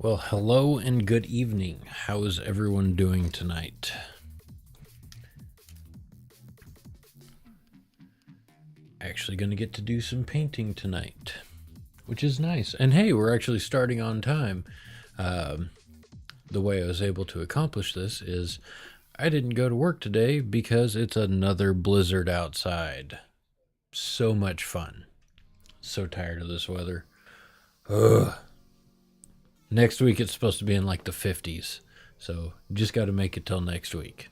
Well, hello and good evening. How is everyone doing tonight? Actually going to get to do some painting tonight, which is nice. And hey, we're actually starting on time. The way I was able to accomplish this is I didn't go to work today because it's another blizzard outside. So much fun. So tired of this weather. Ugh. Next week it's supposed to be in like the 50s. So just got to make it till next week.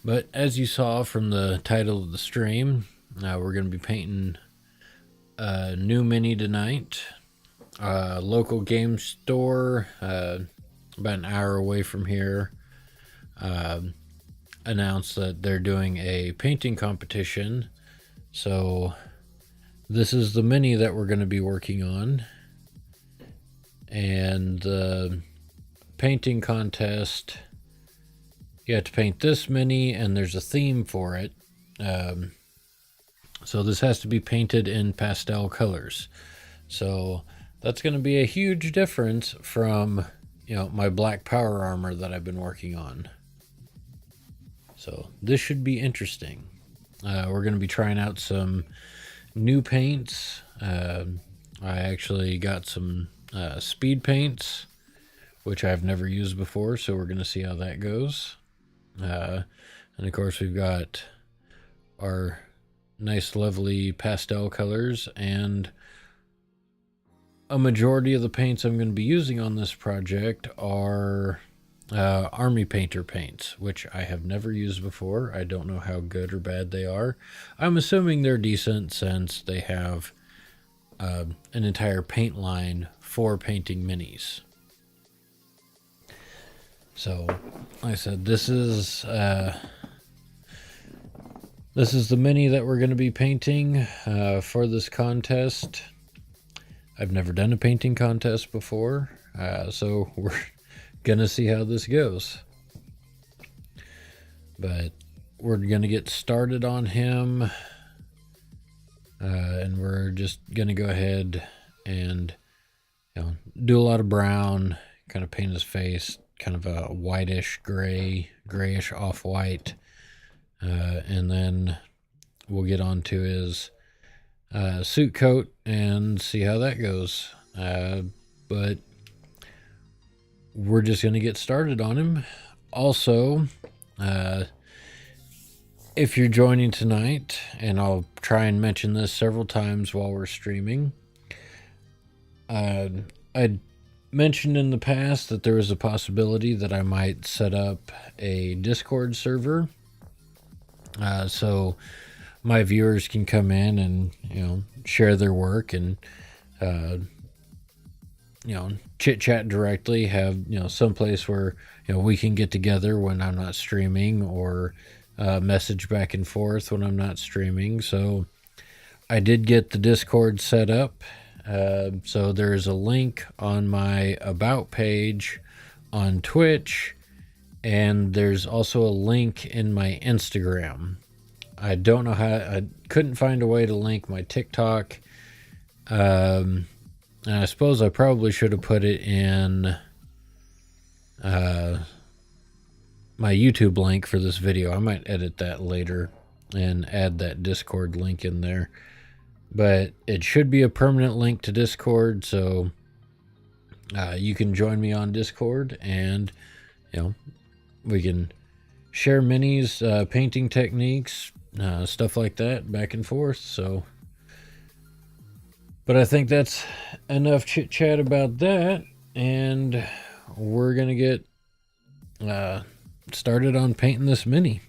But as you saw from the title of the stream, we're going to be painting a new mini tonight. Local game store, about an hour away from here, announced that they're doing a painting competition. So this is the mini that we're going to be working on. And the painting contest, you have to paint this mini, and there's a theme for it. So this has to be painted in pastel colors. So that's going to be a huge difference from, my black power armor that I've been working on. So this should be interesting. We're going to be trying out some new paints. I actually got some speed paints, which I've never used before, so we're going to see how that goes. And of course we've got our nice lovely pastel colors, and a majority of the paints I'm going to be using on this project are Army Painter paints, which I have never used before. I don't know how good or bad they are. I'm assuming they're decent since they have an entire paint line for painting minis. So, like I said, this is the mini that we're going to be painting for this contest. I've never done a painting contest before, so we're going to see how this goes. But we're going to get started on him, and we're just going to go ahead and do a lot of brown, kind of paint his face, kind of a whitish grayish off-white, and then we'll get on to his suit coat and see how that goes. But we're just going to get started on him. Also, if you're joining tonight, and I'll try and mention this several times while we're streaming, I'd mentioned in the past that there was a possibility that I might set up a Discord server, so my viewers can come in and share their work and chit chat directly, have some place where we can get together when I'm not streaming, or message back and forth when I'm not streaming. So I did get the Discord set up. So there's a link on my About page on Twitch, and there's also a link in my Instagram. I don't know how, I couldn't find a way to link my TikTok. And I suppose I probably should have put it in my YouTube link for this video. I might edit that later and add that Discord link in there. But it should be a permanent link to Discord, so you can join me on Discord, and we can share minis, painting techniques, stuff like that, back and forth. So, but I think that's enough chit chat about that, and we're gonna get started on painting this mini.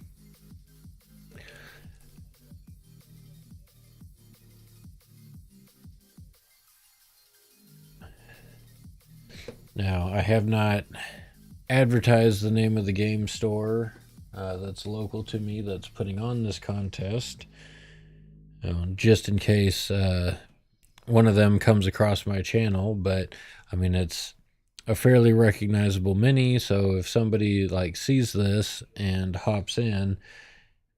Now, I have not advertised the name of the game store that's local to me that's putting on this contest, just in case one of them comes across my channel. But I mean, it's a fairly recognizable mini, so if somebody sees this and hops in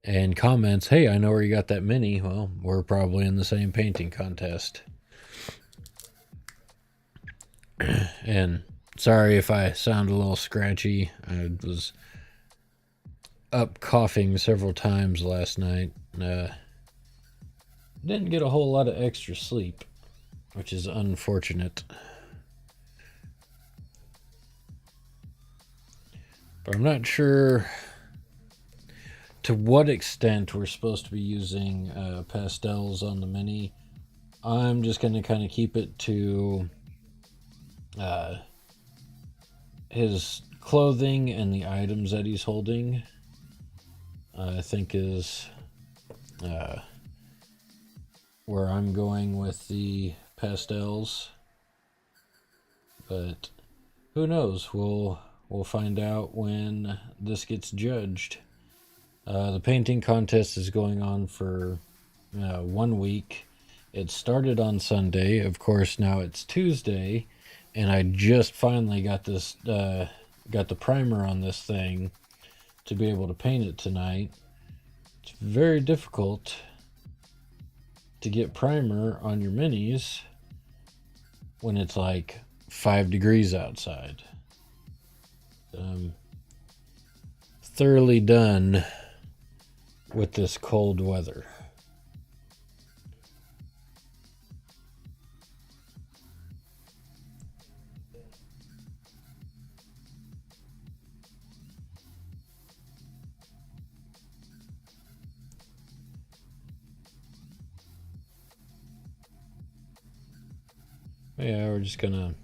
and comments, "Hey, I know where you got that mini," well, we're probably in the same painting contest. And sorry if I sound a little scratchy. I was up coughing several times last night. Didn't get a whole lot of extra sleep, which is unfortunate. But I'm not sure to what extent we're supposed to be using pastels on the Mini. I'm just going to kind of keep it to his clothing and the items that he's holding. I think is where I'm going with the pastels. But who knows? We'll find out when this gets judged. The painting contest is going on for 1 week. It started on Sunday. Of course, now it's Tuesday, and I just finally got this got the primer on this thing to be able to paint it tonight. It's very difficult to get primer on your minis when it's like 5 degrees outside. I'm thoroughly done with this cold weather. Yeah, we're just gonna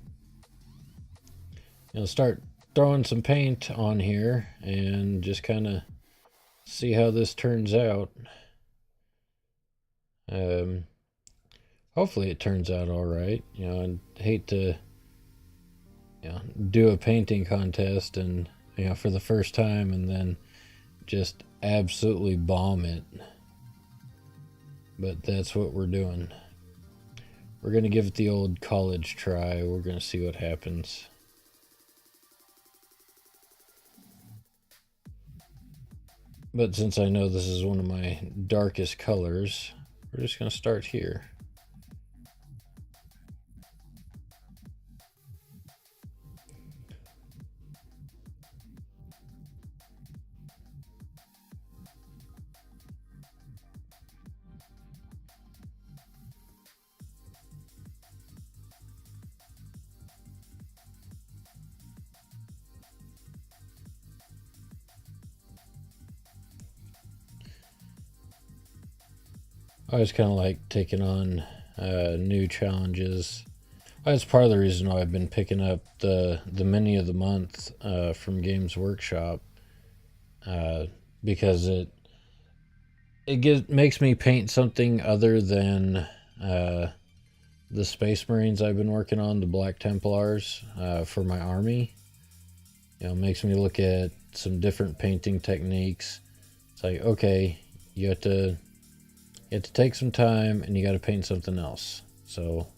start throwing some paint on here and just kind of see how this turns out. Hopefully it turns out all right. I'd hate to do a painting contest and for the first time and then just absolutely bomb it. But that's what we're doing. We're going to give it the old college try. We're going to see what happens. But since I know this is one of my darkest colors, we're just going to start here. I always kind of like taking on new challenges. That's part of the reason why I've been picking up the Mini of the Month from Games Workshop, because it makes me paint something other than the Space Marines I've been working on, the Black Templars for my army. It makes me look at some different painting techniques. It's like, okay, you have to take some time and you got to paint something else. So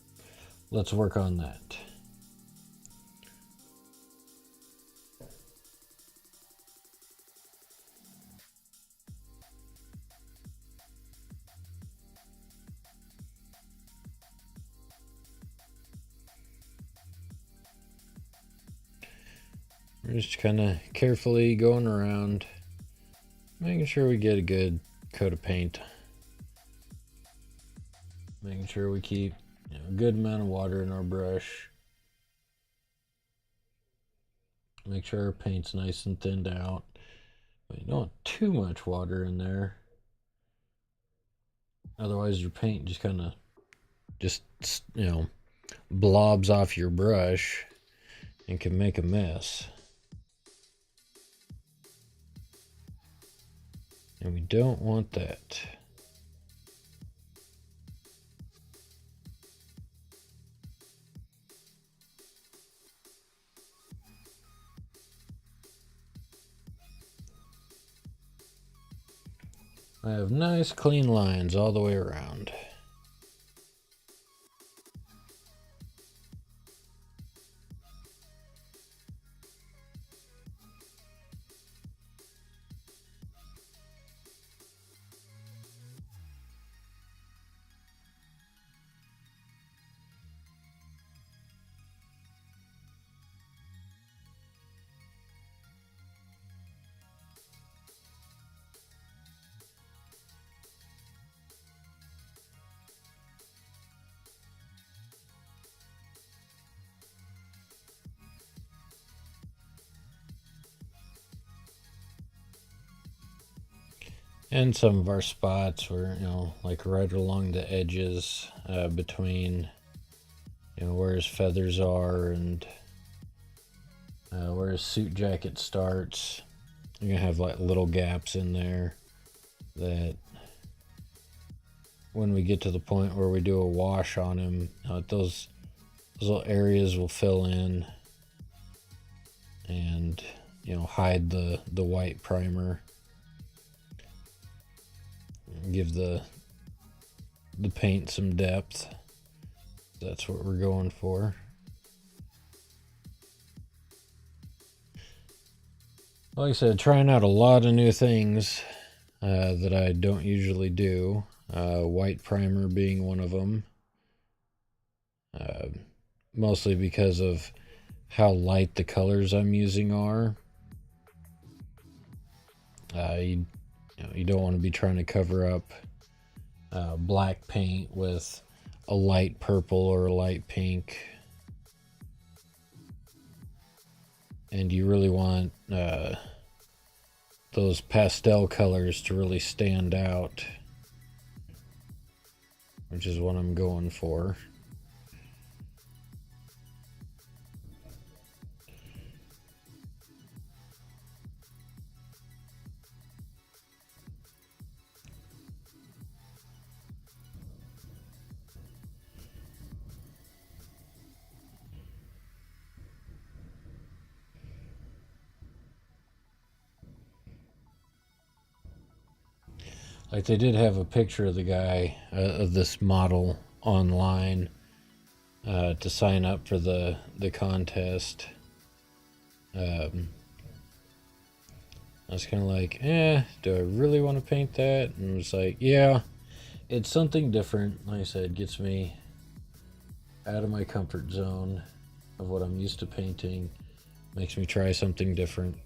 let's work on that. We're just kind of carefully going around, making sure we get a good coat of paint. Making sure we keep a good amount of water in our brush. Make sure our paint's nice and thinned out. But you don't want too much water in there. Otherwise your paint just kind of blobs off your brush and can make a mess. And we don't want that. I have nice clean lines all the way around. And some of our spots were, like right along the edges between, where his feathers are and where his suit jacket starts. You're going to have like little gaps in there that when we get to the point where we do a wash on him, those little areas will fill in and, hide the white primer. Give the paint some depth. That's what we're going for. Like I said, trying out a lot of new things that I don't usually do. White primer being one of them. Mostly because of how light the colors I'm using are. You don't want to be trying to cover up black paint with a light purple or a light pink. And you really want those pastel colors to really stand out, which is what I'm going for. Like they did have a picture of the guy, of this model online to sign up for the contest. I was kind of like, do I really want to paint that? And it's like, yeah, it's something different. Like I said, gets me out of my comfort zone of what I'm used to painting. Makes me try something different.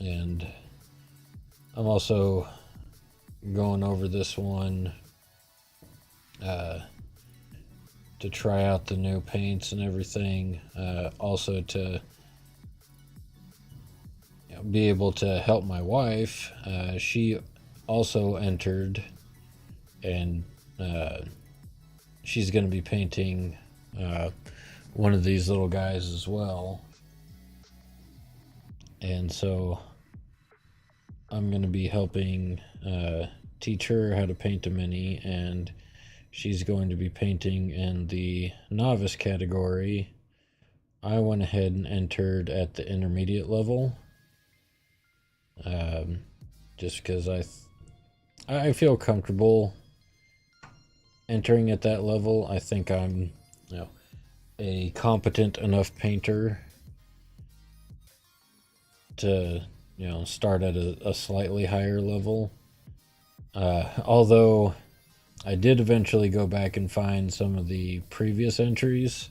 And I'm also going over this one to try out the new paints and everything. Also to be able to help my wife. She also entered, and she's going to be painting one of these little guys as well. And so I'm going to be helping teach her how to paint a mini, and she's going to be painting in the novice category. I went ahead and entered at the intermediate level, just because I feel comfortable entering at that level. I think I'm a competent enough painter to start at a slightly higher level. Although I did eventually go back and find some of the previous entries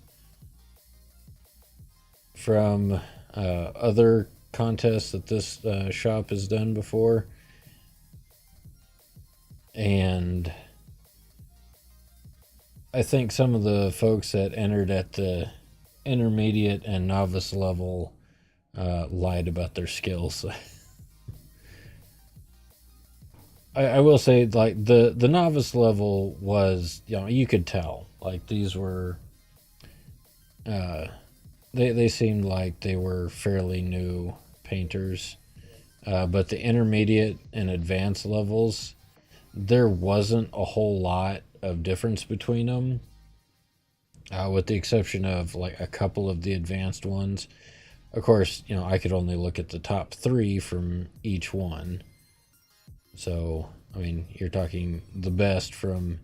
from other contests that this shop has done before, and I think some of the folks that entered at the intermediate and novice level lied about their skills. I will say, like, the novice level was, you could tell, like, these were they seemed like they were fairly new painters, but the intermediate and advanced levels, there wasn't a whole lot of difference between them, with the exception of like a couple of the advanced ones. Of course, I could only look at the top 3 from each one. So, I mean, you're talking the best from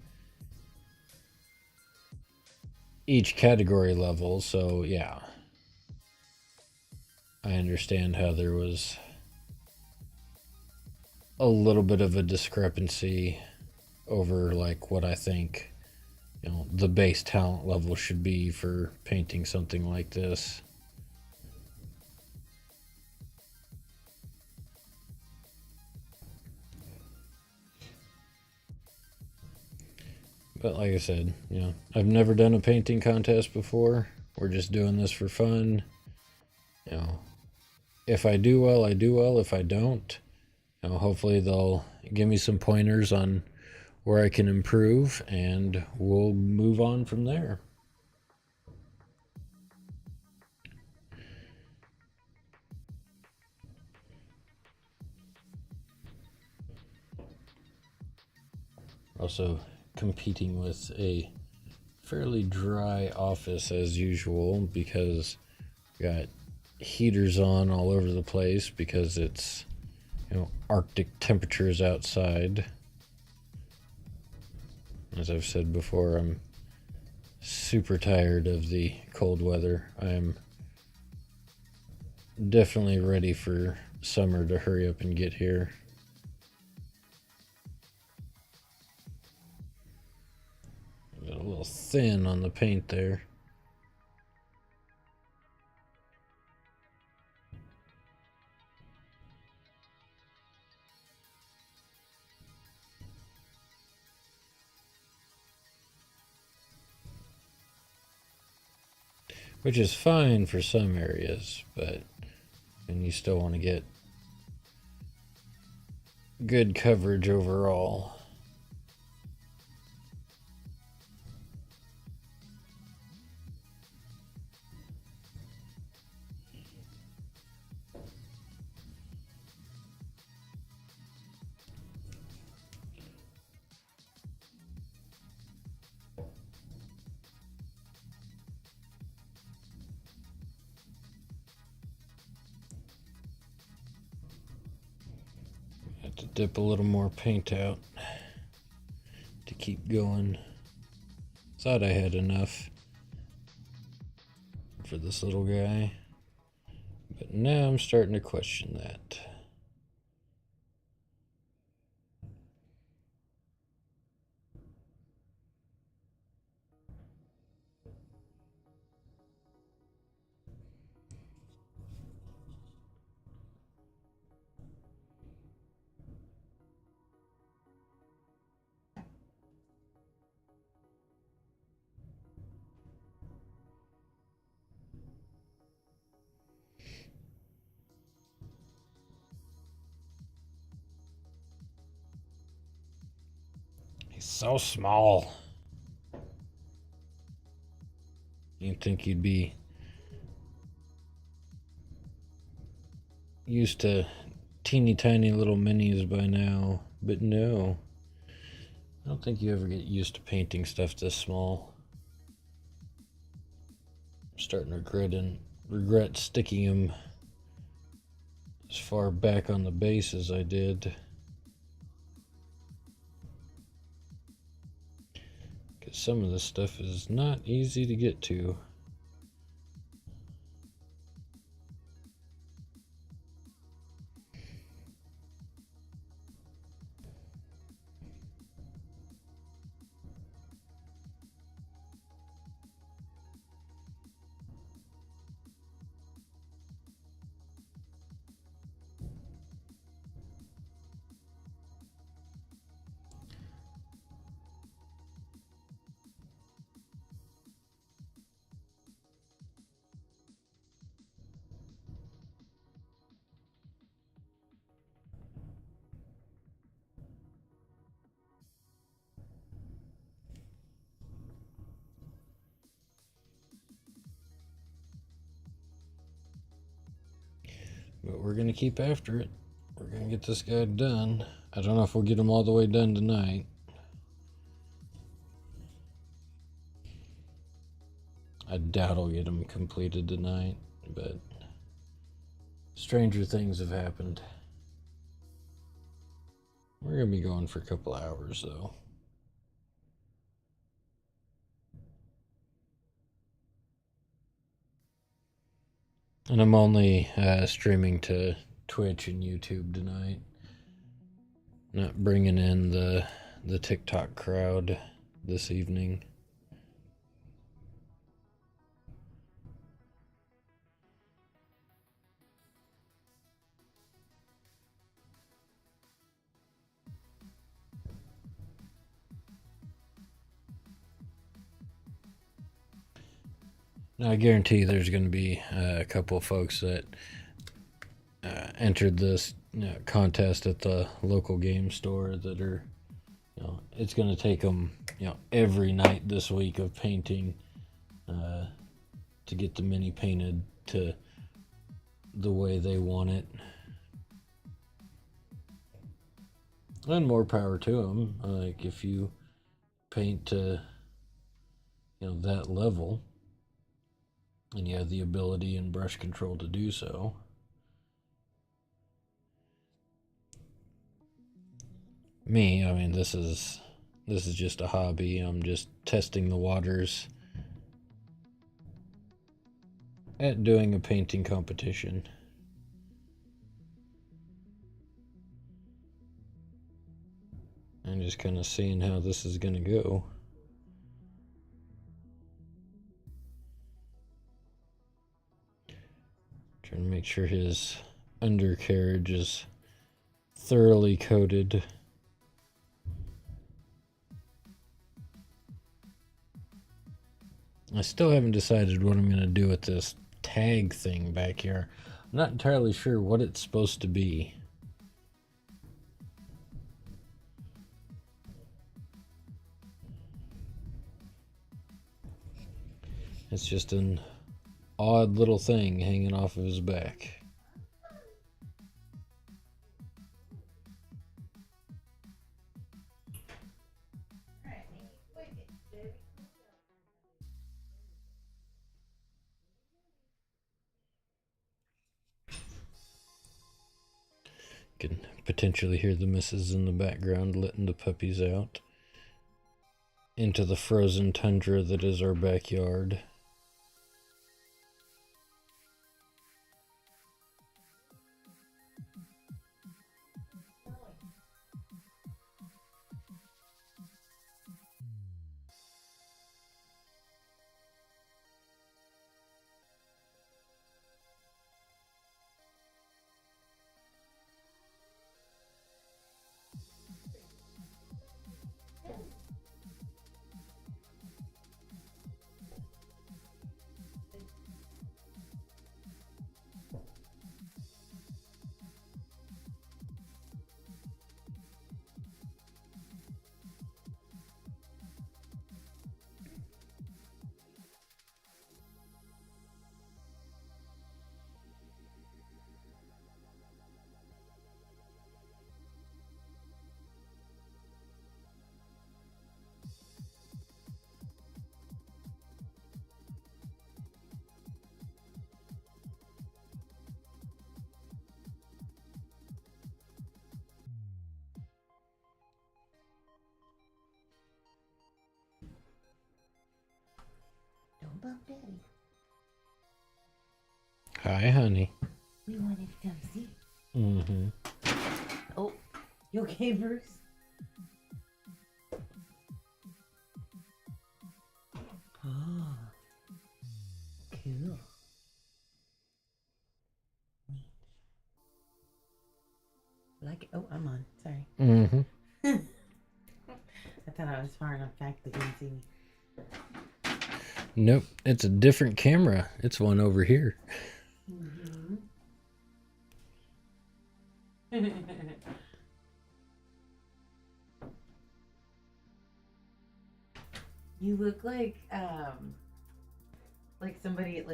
each category level. So, yeah, I understand how there was a little bit of a discrepancy over like what I think, the base talent level should be for painting something like this. But like I said, I've never done a painting contest before. We're just doing this for fun. If I do well, I do well. If I don't, hopefully they'll give me some pointers on where I can improve, and we'll move on from there. Also competing with a fairly dry office as usual because we got heaters on all over the place because it's Arctic temperatures outside. As I've said before, I'm super tired of the cold weather. I'm definitely ready for summer to hurry up and get here. Got a little thin on the paint there. Which is fine for some areas, but you still want to get good coverage overall. Have to dip a little more paint out to keep going. Thought I had enough for this little guy, but now I'm starting to question that. He's so small. You'd think he'd be used to teeny tiny little minis by now, but no. I don't think you ever get used to painting stuff this small. I'm starting to regret sticking him as far back on the base as I did. Because some of this stuff is not easy to get to. But we're going to keep after it. We're going to get this guy done. I don't know if we'll get him all the way done tonight. I doubt I'll get him completed tonight, but stranger things have happened. We're going to be going for a couple hours, though. And I'm only streaming to Twitch and YouTube tonight. Not bringing in the TikTok crowd this evening. Now, I guarantee there's going to be a couple of folks that entered this contest at the local game store that are, it's going to take them, every night this week of painting to get the mini painted to the way they want it. And more power to them. Like if you paint to, that level, and you have the ability and brush control to do so. Me, I mean, this is just a hobby. I'm just testing the waters at doing a painting competition. And just kind of seeing how this is going to go. Trying to make sure his undercarriage is thoroughly coated. I still haven't decided what I'm going to do with this tag thing back here. I'm not entirely sure what it's supposed to be. It's just an odd little thing hanging off of his back. Can potentially hear the missus in the background letting the puppies out into the frozen tundra that is our backyard. Bump Daddy. Hi, honey. We wanted to come see. Mm-hmm. Oh, you okay, Bruce? Oh, cool. Neat. Like, oh, I'm on. Sorry. Mm-hmm. I thought I was far enough back that you didn't see me. Nope, it's a different camera. It's one over here. Mm-hmm. You look like somebody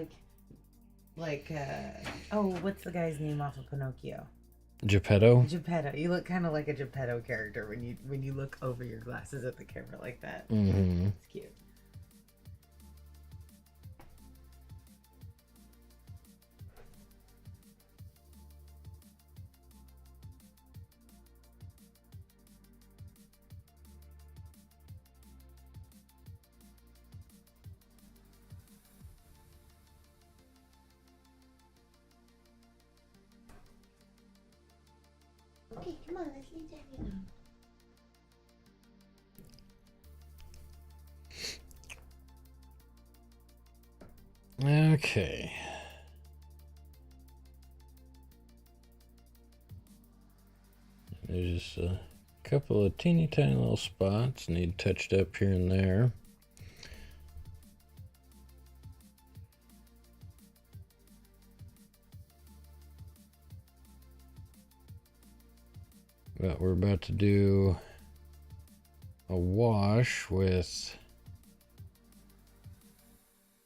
oh, what's the guy's name off of Pinocchio? Geppetto? Geppetto. You look kind of like a Geppetto character when you look over your glasses at the camera like that. Mm-hmm. It's cute. Okay, come on, let's leave Daddy alone. Okay. There's just a couple of teeny tiny little spots need touched up here and there. But we're about to do a wash with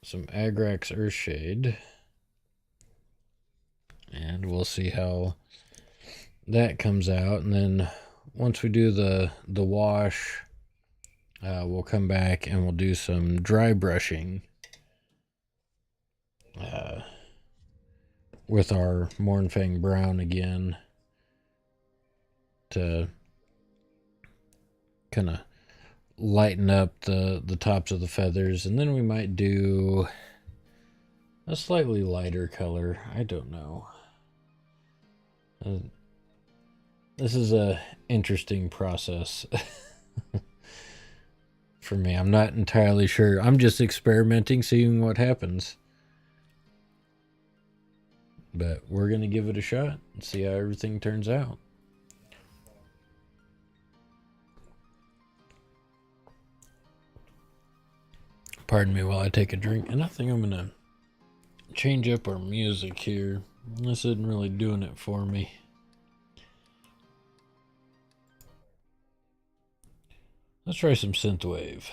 some Agrax Earthshade. And we'll see how that comes out. And then once we do the wash, we'll come back and we'll do some dry brushing with our Mournfang Brown again to kind of lighten up the tops of the feathers. And then we might do a slightly lighter color. I don't know. This is a interesting process for me. I'm not entirely sure. I'm just experimenting, seeing what happens. But we're going to give it a shot and see how everything turns out. Pardon me while I take a drink. And I think I'm going to change up our music here. This isn't really doing it for me. Let's try some synthwave.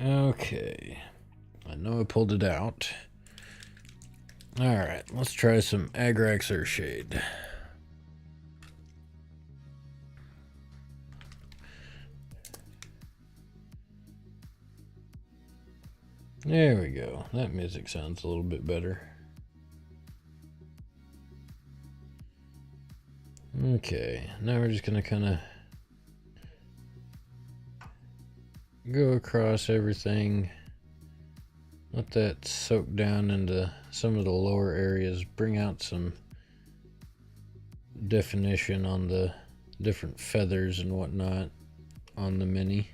Okay. I know I pulled it out. Alright, let's try some Agrax Earthshade. There we go. That music sounds a little bit better. Okay, now we're just going to kind of go across everything. Let that soak down into some of the lower areas. Bring out some definition on the different feathers and whatnot on the mini.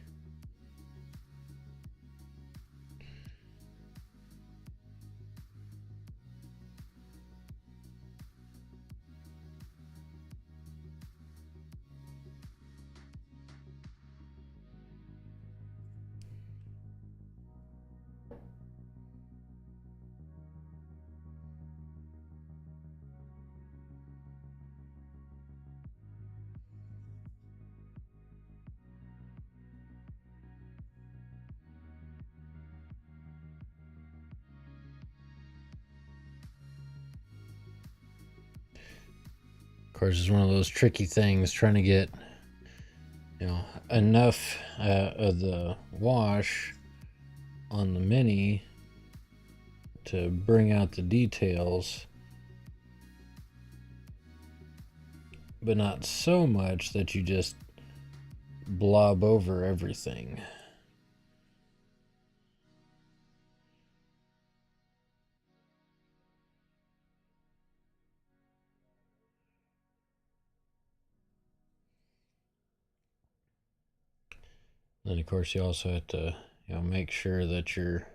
Of course, it's one of those tricky things trying to get, enough of the wash on the mini to bring out the details, but not so much that you just blob over everything. Then of course you also have to make sure that you're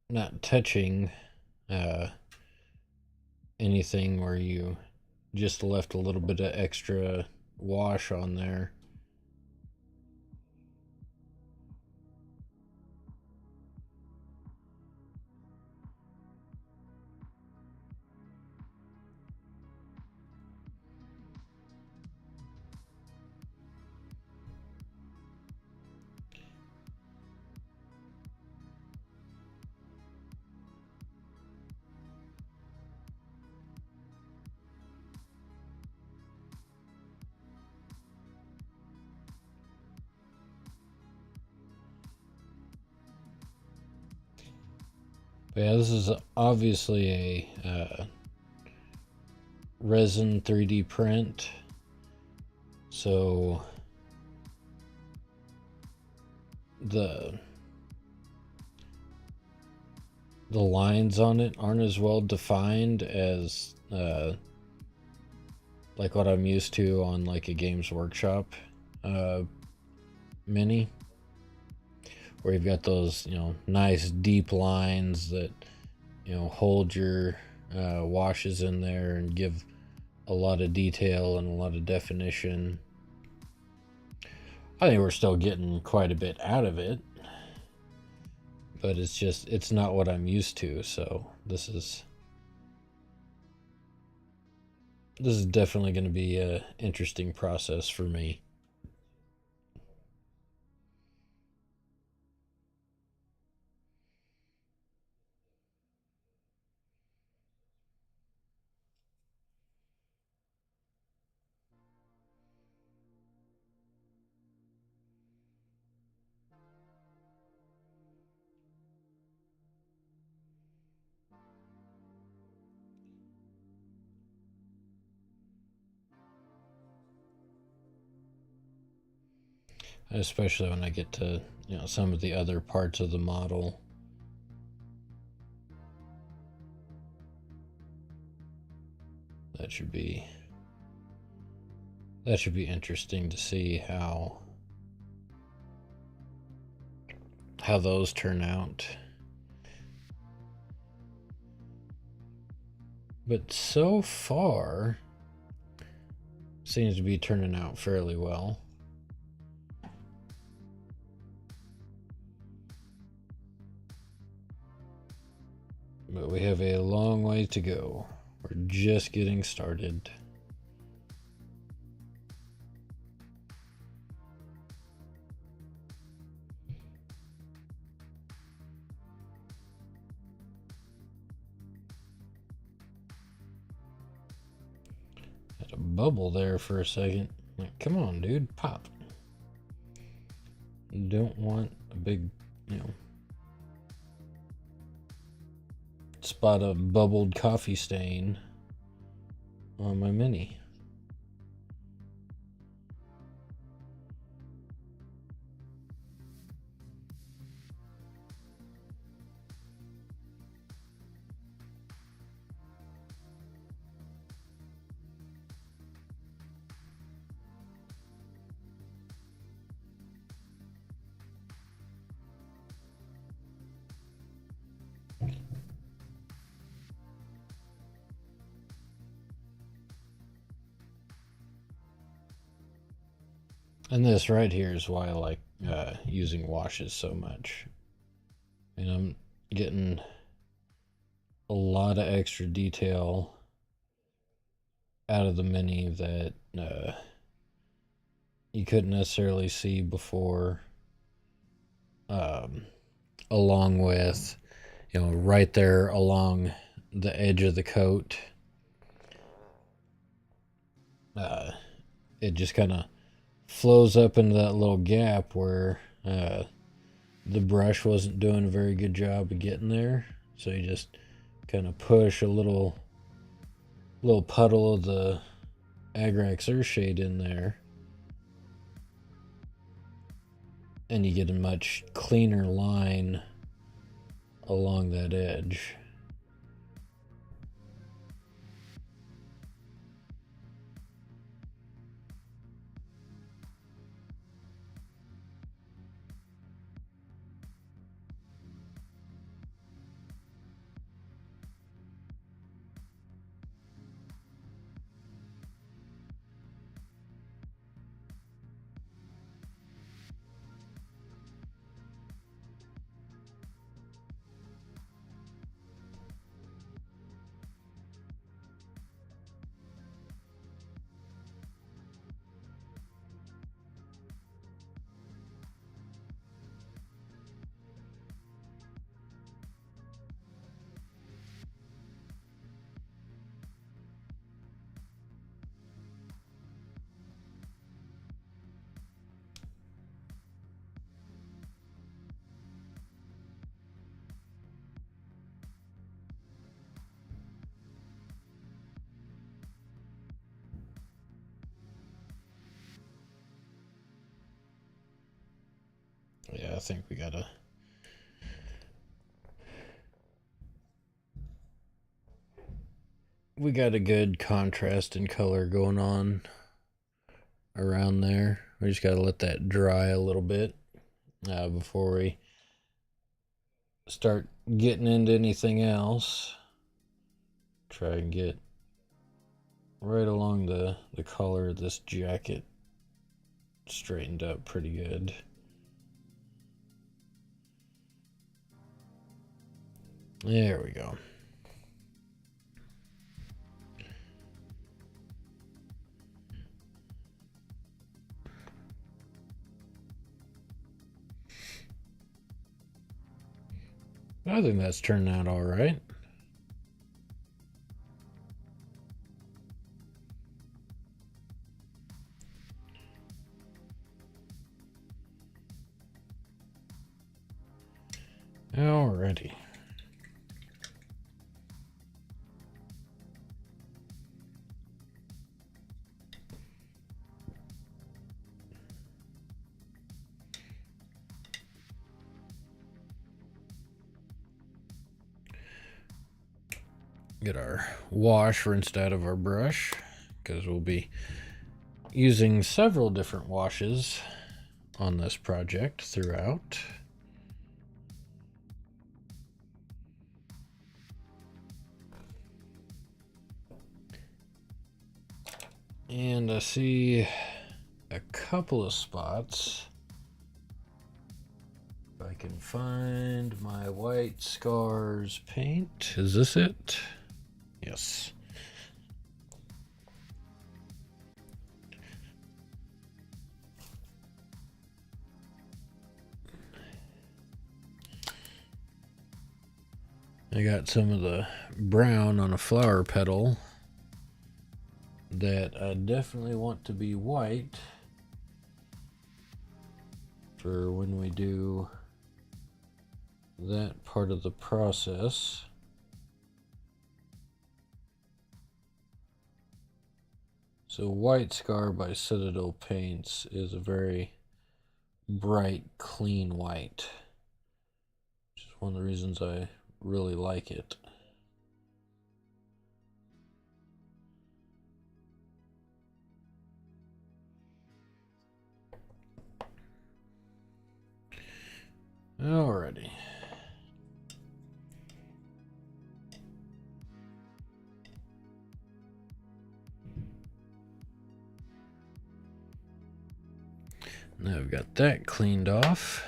not touching anything where you just left a little bit of extra wash on there. But yeah, this is obviously a resin 3D print, so the lines on it aren't as well defined as like what I'm used to on like a Games Workshop mini, where you've got those nice deep lines that hold your washes in there and give a lot of detail and a lot of definition. I think we're still getting quite a bit out of it, but it's not what I'm used to. So this is definitely going to be a interesting process for me. Especially when I get to, some of the other parts of the model. That should be interesting to see how those turn out. But so far seems to be turning out fairly well. But we have a long way to go. We're just getting started. Had a bubble there for a second. Like, come on, dude, pop. You don't want a big, spot of bubbled coffee stain on my Mini. And this right here is why I like using washes so much. And I'm getting a lot of extra detail out of the Mini that you couldn't necessarily see before. Along with, right there along the edge of the coat, it just kind of flows up into that little gap where the brush wasn't doing a very good job of getting there. So you just kind of push a little puddle of the Agrax Earthshade in there, and you get a much cleaner line along that edge. Yeah, I think we got a good contrast in color going on around there. We just gotta let that dry a little bit before we start getting into anything else. Try and get right along the collar of this jacket straightened up pretty good. There we go. I think that's turned out all right. Alrighty. Get our wash rinsed out of our brush, because we'll be using several different washes on this project throughout. And I see a couple of spots. If I can find my White Scars paint. Is this it? Yes. I got some of the brown on a flower petal that I definitely want to be white for when we do that part of the process. So White Scar by Citadel Paints is a very bright, clean white, which is one of the reasons I really like it. Alrighty. Now we've got that cleaned off.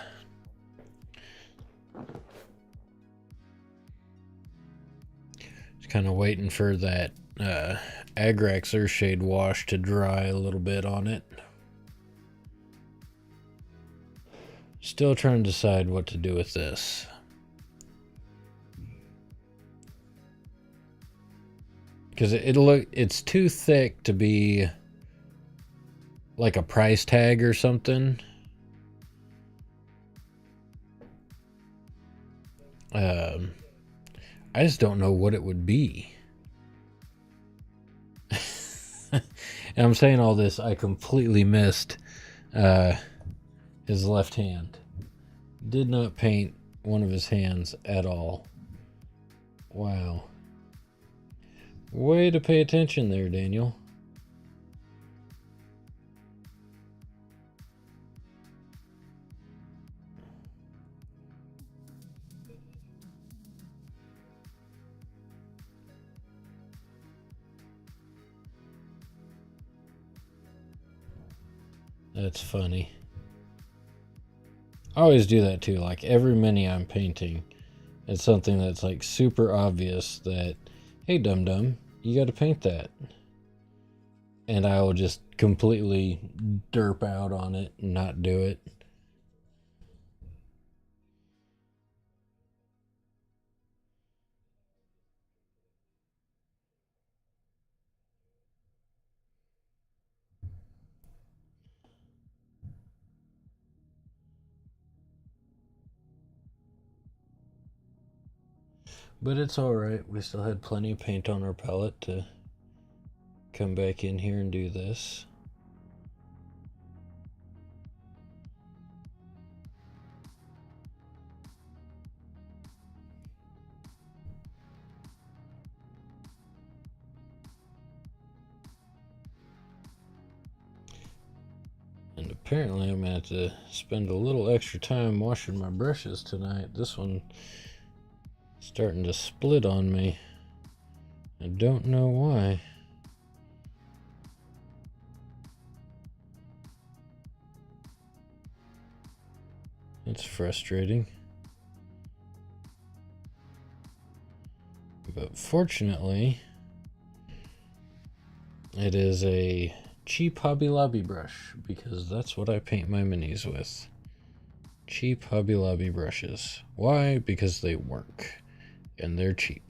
Just kind of waiting for that Agrax Earthshade wash to dry a little bit on it. Still trying to decide what to do with this. Because it's too thick to be like a price tag or something. I just don't know what it would be. And I'm saying all this, I completely missed his left hand. Did not paint one of his hands at all. Wow. Way to pay attention there, Daniel. That's funny. I always do that too. Like every mini I'm painting, it's something that's like super obvious that, hey, dum-dum, you got to paint that. And I will just completely derp out on it and not do it. But it's alright. We still had plenty of paint on our palette to come back in here and do this. And apparently I'm going to have to spend a little extra time washing my brushes tonight. This one starting to split on me. I don't know why. It's frustrating. But fortunately, it is a cheap Hobby Lobby brush, because that's what I paint my minis with. Cheap Hobby Lobby brushes. Why? Because they work. And they're cheap.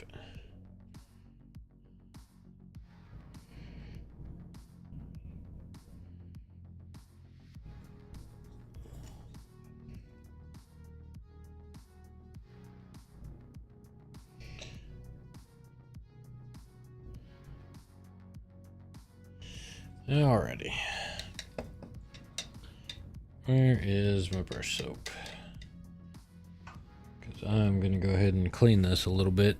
Alrighty. Where is my brush soap? Because I'm going to go ahead and clean this a little bit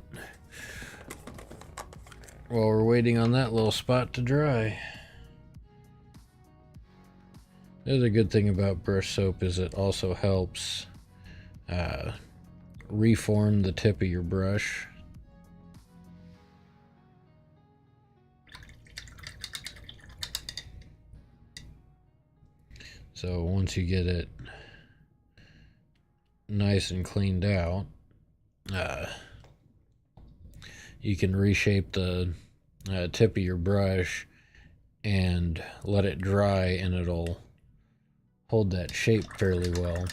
while we're waiting on that little spot to dry. The other good thing about brush soap is it also helps reform the tip of your brush. So once you get it nice and cleaned out, you can reshape the tip of your brush and let it dry, and it'll hold that shape fairly well.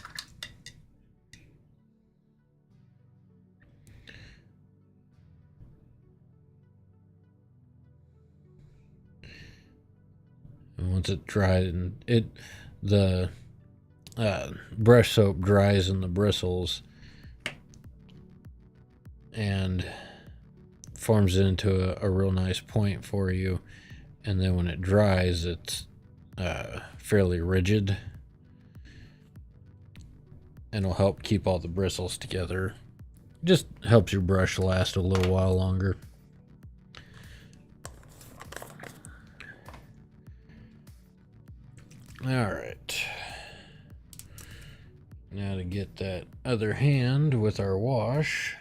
And once it dried, and the brush soap dries in the bristles and forms it into a real nice point for you, and then when it dries, it's fairly rigid, and will help keep all the bristles together. Just helps your brush last a little while longer. Alright, now to get that other hand with our wash.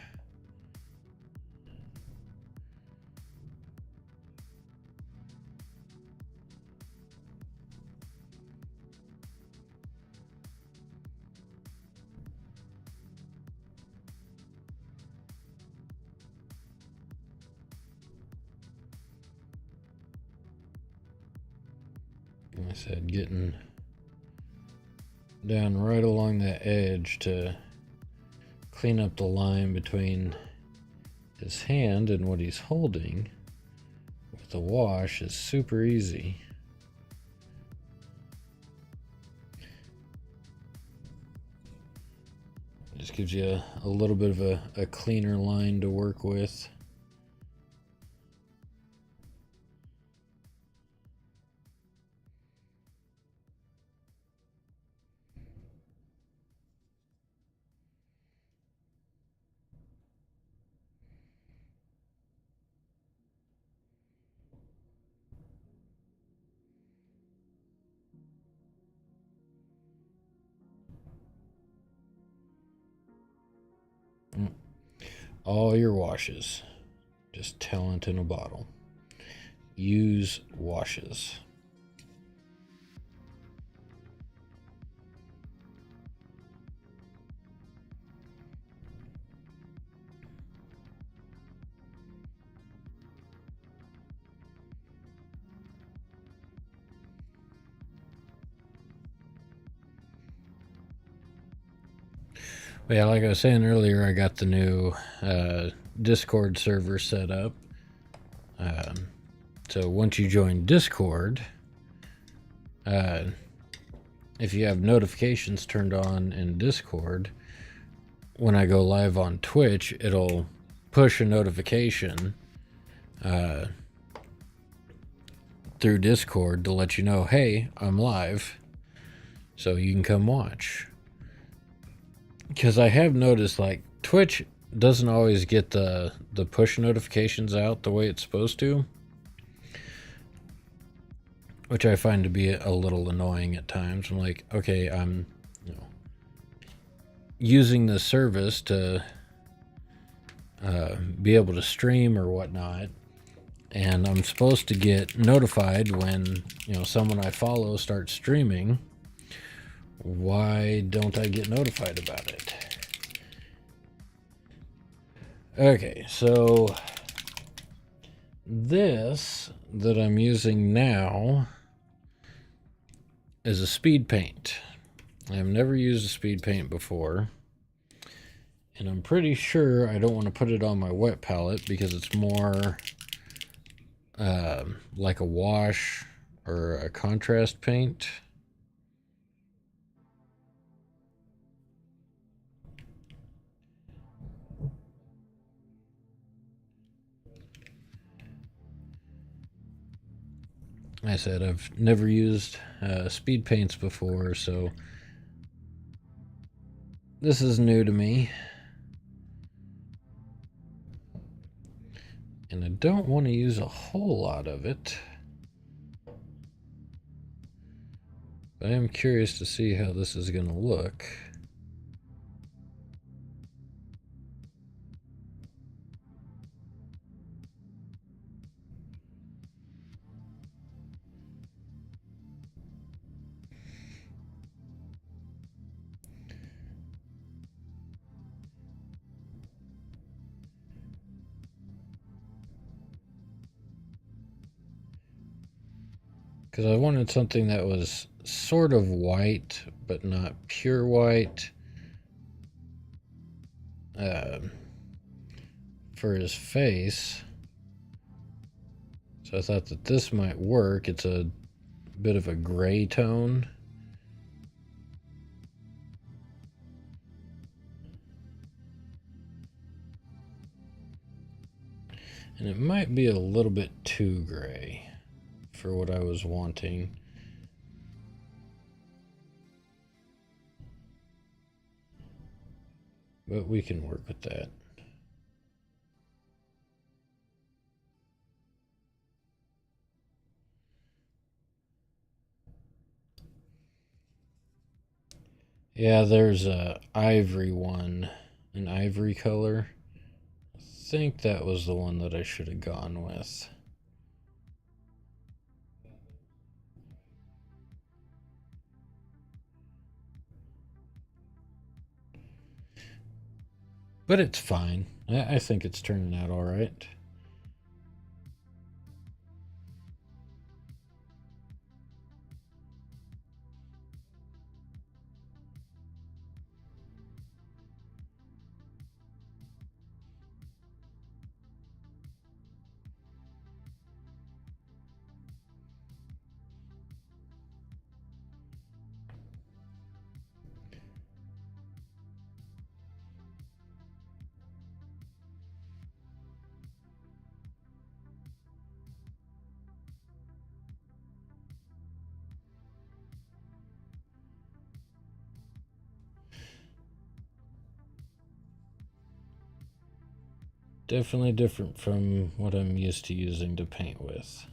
Like I said, getting down right along that edge to clean up the line between his hand and what he's holding with the wash is super easy. It just gives you a little bit of a cleaner line to work with. All your washes, just talent in a bottle. Use washes. But yeah, like I was saying earlier, I got the new Discord server set up. So once you join Discord, if you have notifications turned on in Discord, when I go live on Twitch, it'll push a notification through Discord to let you know, hey, I'm live, so you can come watch. Because I have noticed, like, Twitch doesn't always get the push notifications out the way it's supposed to, which I find to be a little annoying at times. I'm like, okay, I'm using this service to be able to stream or whatnot, and I'm supposed to get notified when someone I follow starts streaming. Why don't I get notified about it? Okay, so this that I'm using now is a speed paint. I have never used a speed paint before, and I'm pretty sure I don't want to put it on my wet palette because it's more like a wash or a contrast paint. I said I've never used speed paints before, so this is new to me. And I don't want to use a whole lot of it. But I am curious to see how this is going to look. Because I wanted something that was sort of white, but not pure white. For his face. So I thought that this might work. It's a bit of a gray tone. And it might be a little bit too gray for what I was wanting. But we can work with that. Yeah, there's a ivory one, an ivory color. I think that was the one that I should have gone with. But it's fine. I think it's turning out all right. Definitely different from what I'm used to using to paint with.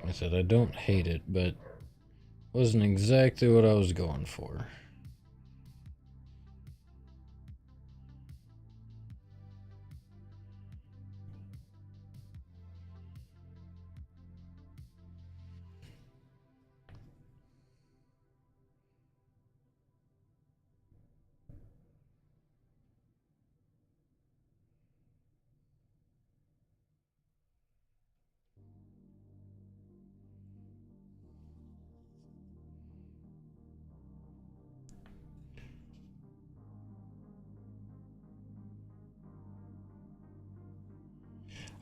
I said I don't hate it, but wasn't exactly what I was going for.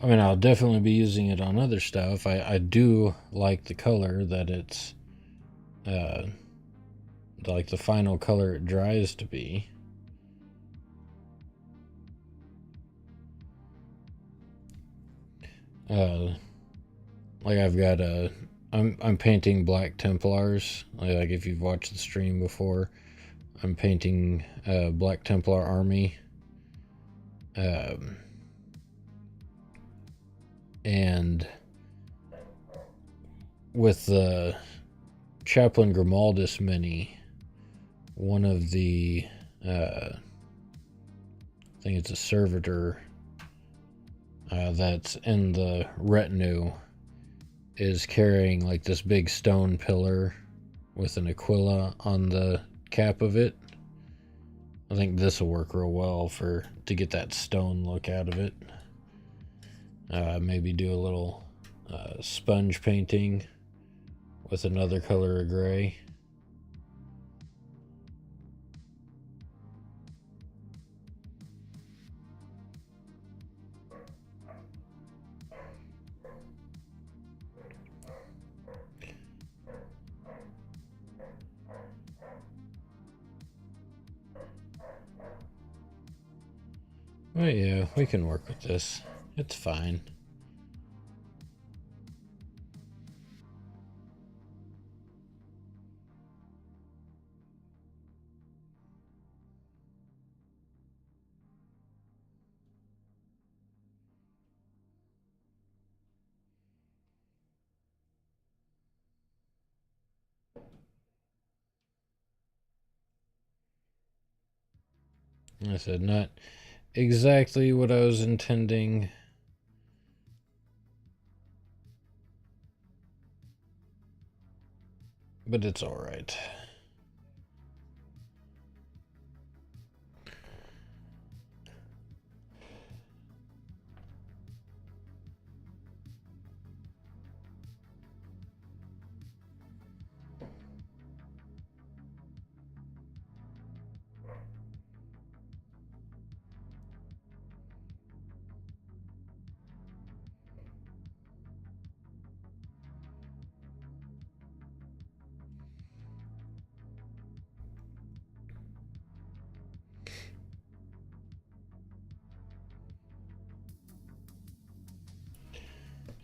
I mean, I'll definitely be using it on other stuff. I do like the color that it's, like the final color it dries to be. Like I've got I'm painting Black Templars. Like if you've watched the stream before, I'm painting Black Templar army. And with the Chaplain Grimaldus Mini, one of the, I think it's a servitor that's in the retinue, is carrying like this big stone pillar with an Aquila on the cap of it. I think this will work real well to get that stone look out of it. Maybe do a little sponge painting with another color of gray. Oh yeah, we can work with this. It's fine. I said, not exactly what I was intending. But it's alright.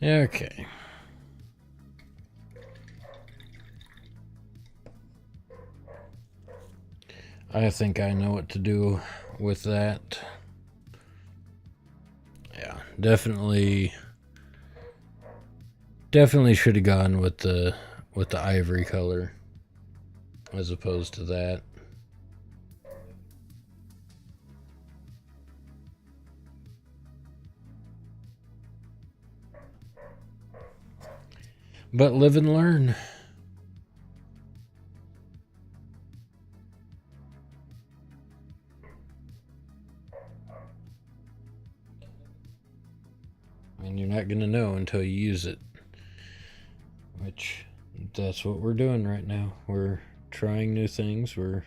Okay. I think I know what to do with that. Yeah, definitely should have gone with the ivory color as opposed to that. But live and learn. And you're not going to know until you use it. Which, that's what we're doing right now. We're trying new things. We're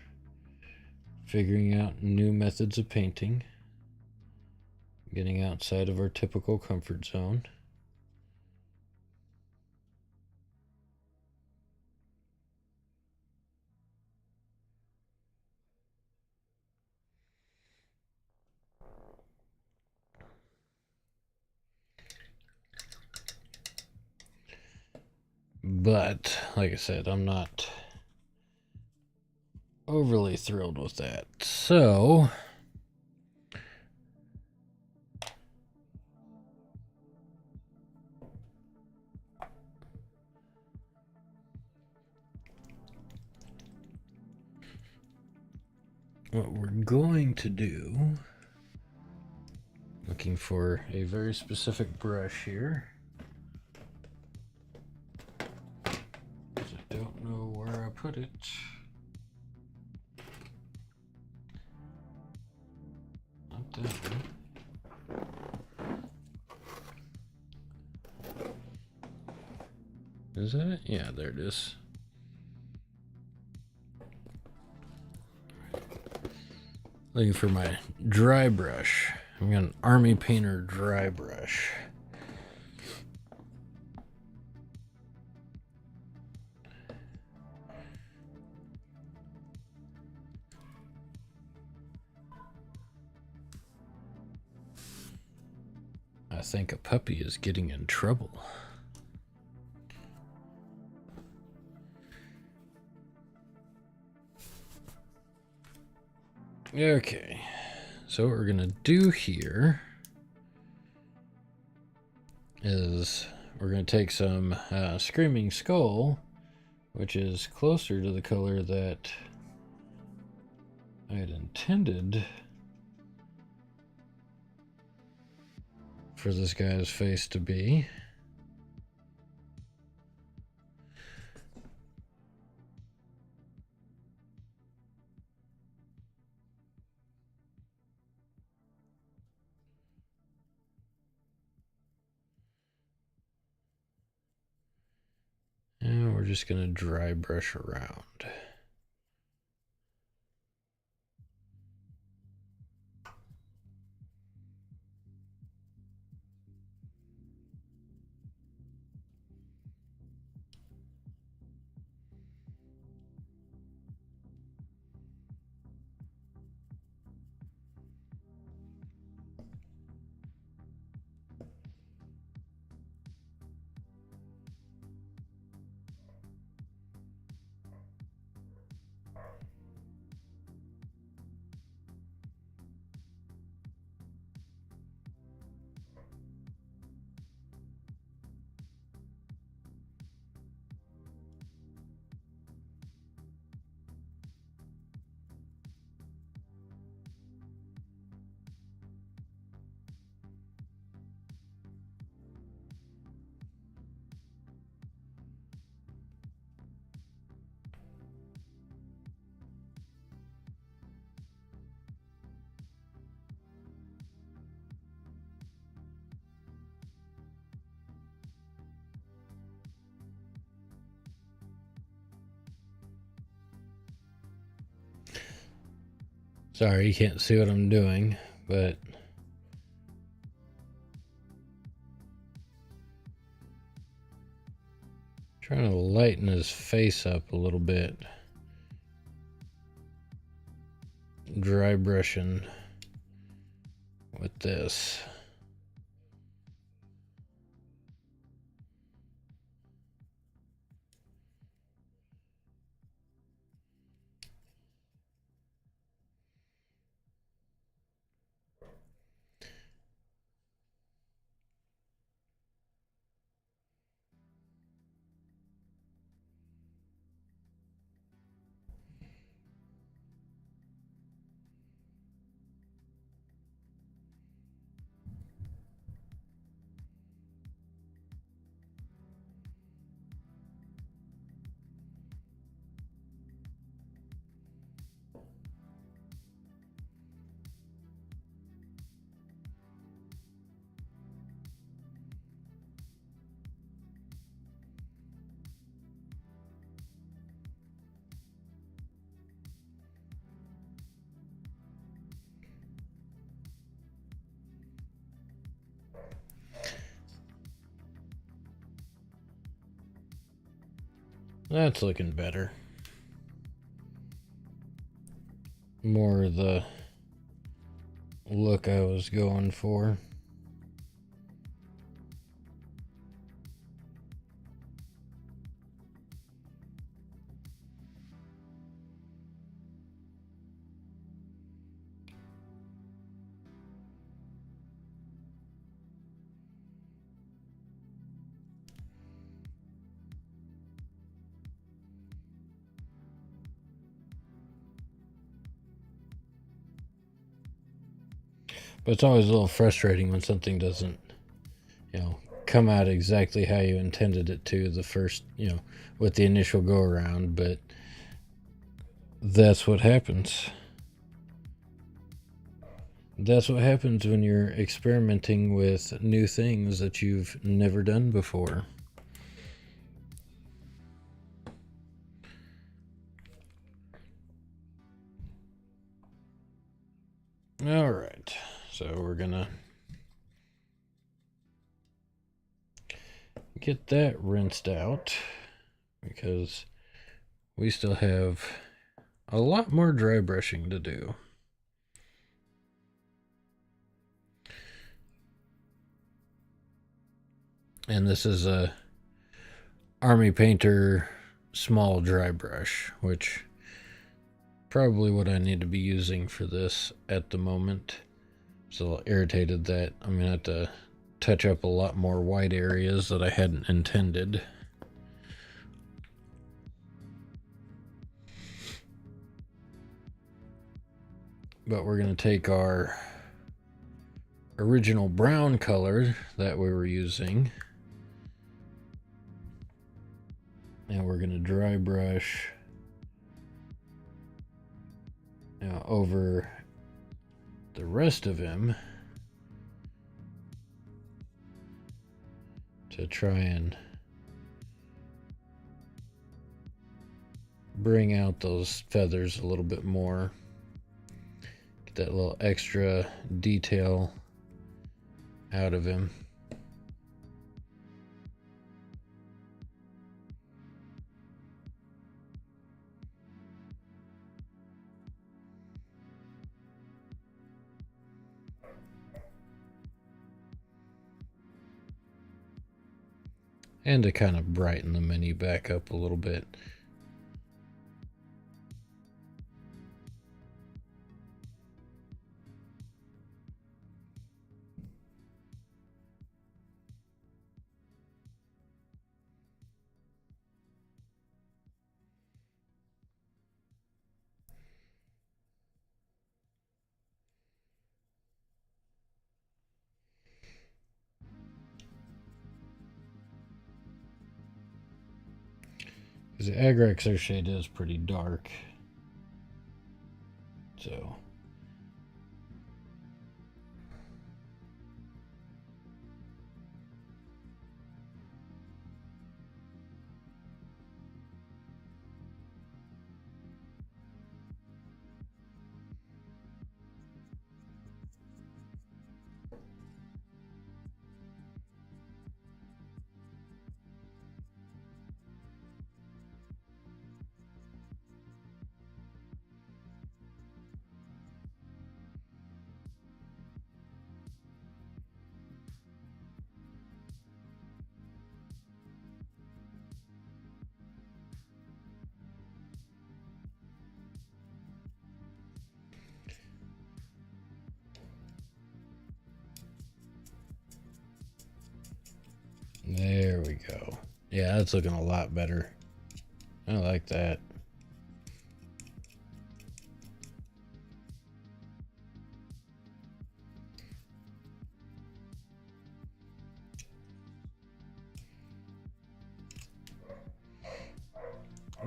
figuring out new methods of painting. Getting outside of our typical comfort zone. But, like I said, I'm not overly thrilled with that. So, what we're going to do, looking for a very specific brush here. I don't know where I put it. Not that one. Is that it? Yeah, there it is. Looking for my dry brush. I'm got an Army Painter dry brush. I think a puppy is getting in trouble. Okay, so what we're gonna do here is we're gonna take some Screaming Skull which is closer to the color that I had intended for this guy's face to be. And we're just going to dry brush around. Sorry, you can't see what I'm doing, but trying to lighten his face up a little bit. Dry brushing with this. That's looking better. More the look I was going for. But it's always a little frustrating when something doesn't, come out exactly how you intended it to the first, with the initial go around, but that's what happens. That's what happens when you're experimenting with new things that you've never done before. All right, so we're gonna get that rinsed out because we still have a lot more dry brushing to do. And this is a Army Painter small dry brush, which probably what I need to be using for this at the moment. So irritated that I'm gonna have to touch up a lot more white areas that I hadn't intended. But we're going to take our original brown color that we were using, and we're going to dry brush over the rest of him to try and bring out those feathers a little bit more. Get that little extra detail out of him. And to kind of brighten the mini back up a little bit. Because the Agrax shade is pretty dark. So there we go. Yeah, that's looking a lot better. I like that.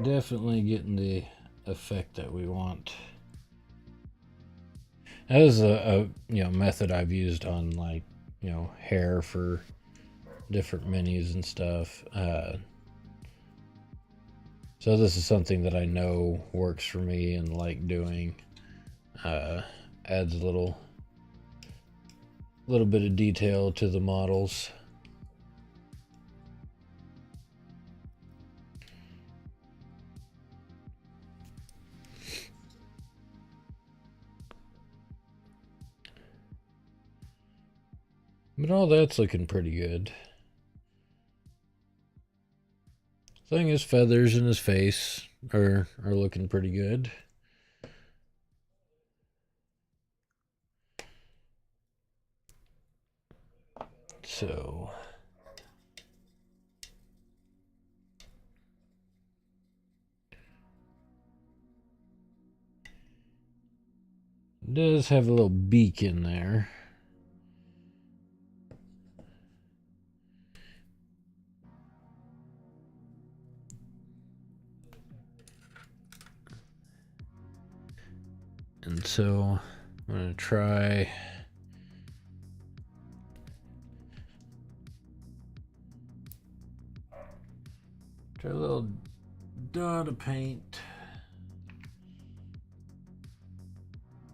Definitely getting the effect that we want. That is a method I've used on, like, hair for different minis and stuff. So this is something that I know works for me and like doing. Adds a little bit of detail to the models. But all that's looking pretty good. Thing his feathers in his face are looking pretty good. So it does have a little beak in there. And so I'm going to try a little dot of paint.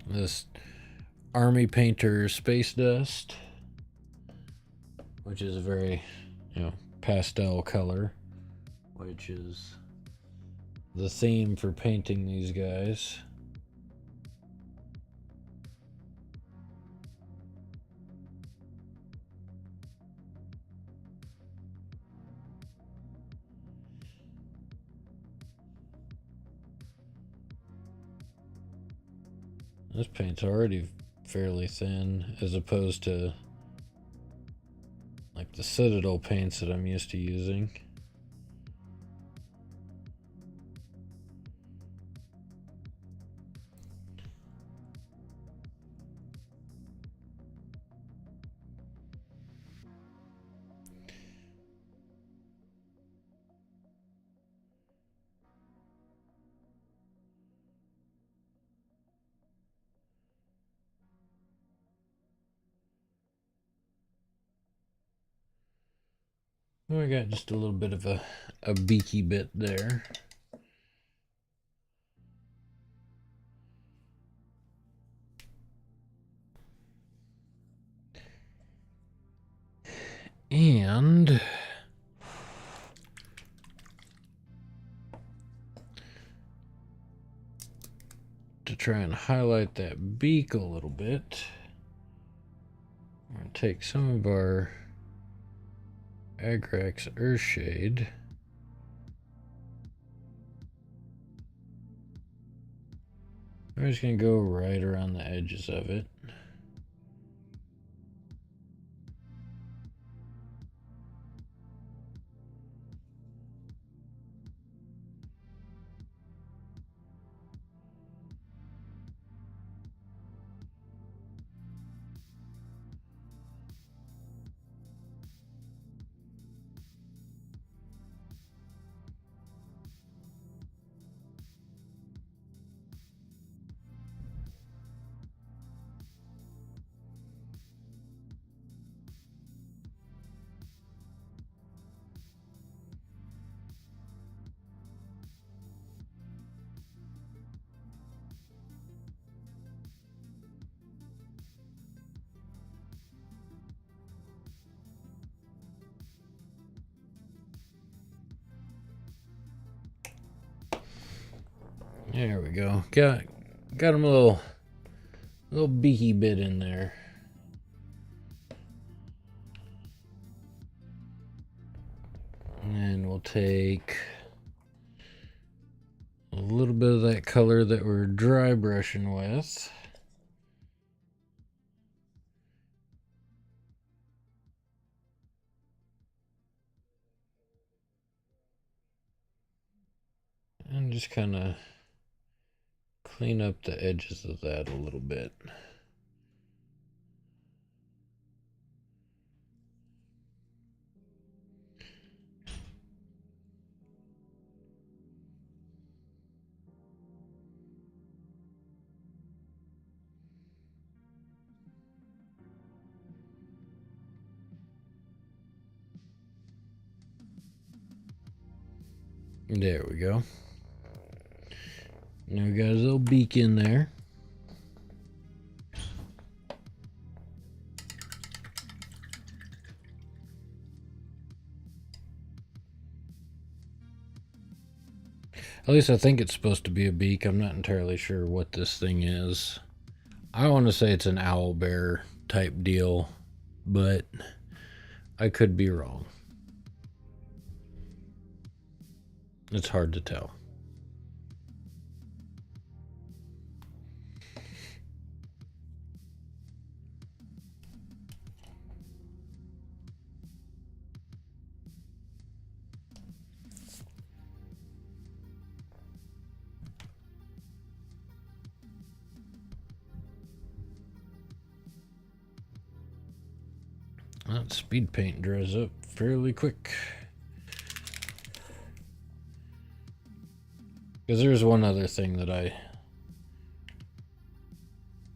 This Army Painter Space Dust, which is a very, pastel color, which is the theme for painting these guys. This paint's already fairly thin as opposed to like the Citadel paints that I'm used to using. Oh, I got just a little bit of a beaky bit there. And to try and highlight that beak a little bit, I'm going to take some of our Agrax Earthshade. I'm just going to go right around the edges of it. There we go. Got him a little beaky bit in there. And we'll take a little bit of that color that we're dry brushing with. And just kind of clean up the edges of that a little bit. There we go. Now we got his little beak in there. At least I think it's supposed to be a beak. I'm not entirely sure what this thing is. I want to say it's an owl bear type deal, but I could be wrong. It's hard to tell. That speed paint dries up fairly quick. Because there's one other thing that I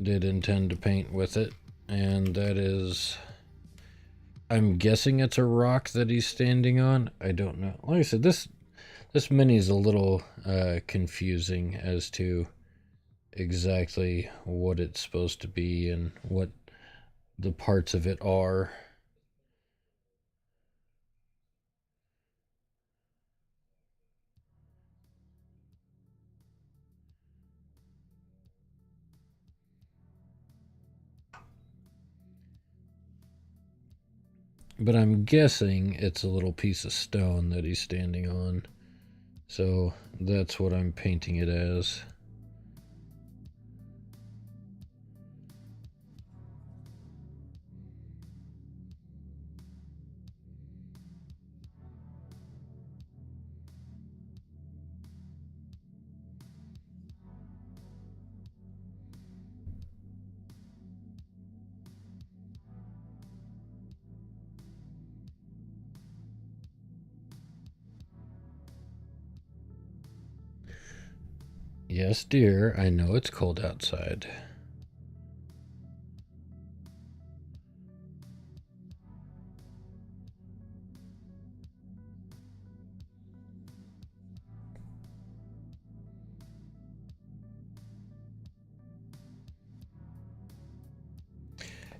did intend to paint with it, and that is, I'm guessing it's a rock that he's standing on. I don't know. Like I said, this mini is a little confusing as to exactly what it's supposed to be and what the parts of it are. But I'm guessing it's a little piece of stone that he's standing on. So that's what I'm painting it as. Yes, dear, I know it's cold outside.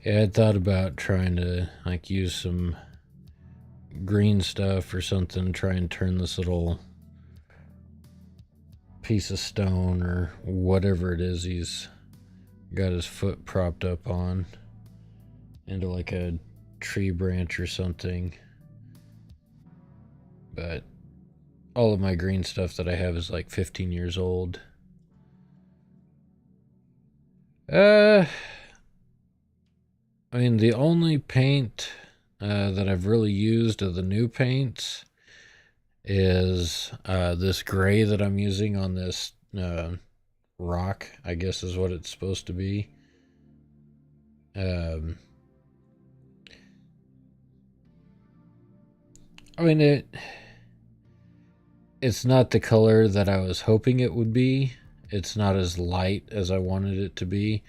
Yeah, I thought about trying to like use some green stuff or something, try and turn this little piece of stone or whatever it is he's got his foot propped up on into like a tree branch or something. But all of my green stuff that I have is like 15 years old. I mean, the only paint that I've really used of the new paints is this gray that I'm using on this rock, I guess is what it's supposed to be. Um, I mean, it's not the color that I was hoping it would be. It's not as light as I wanted it to be.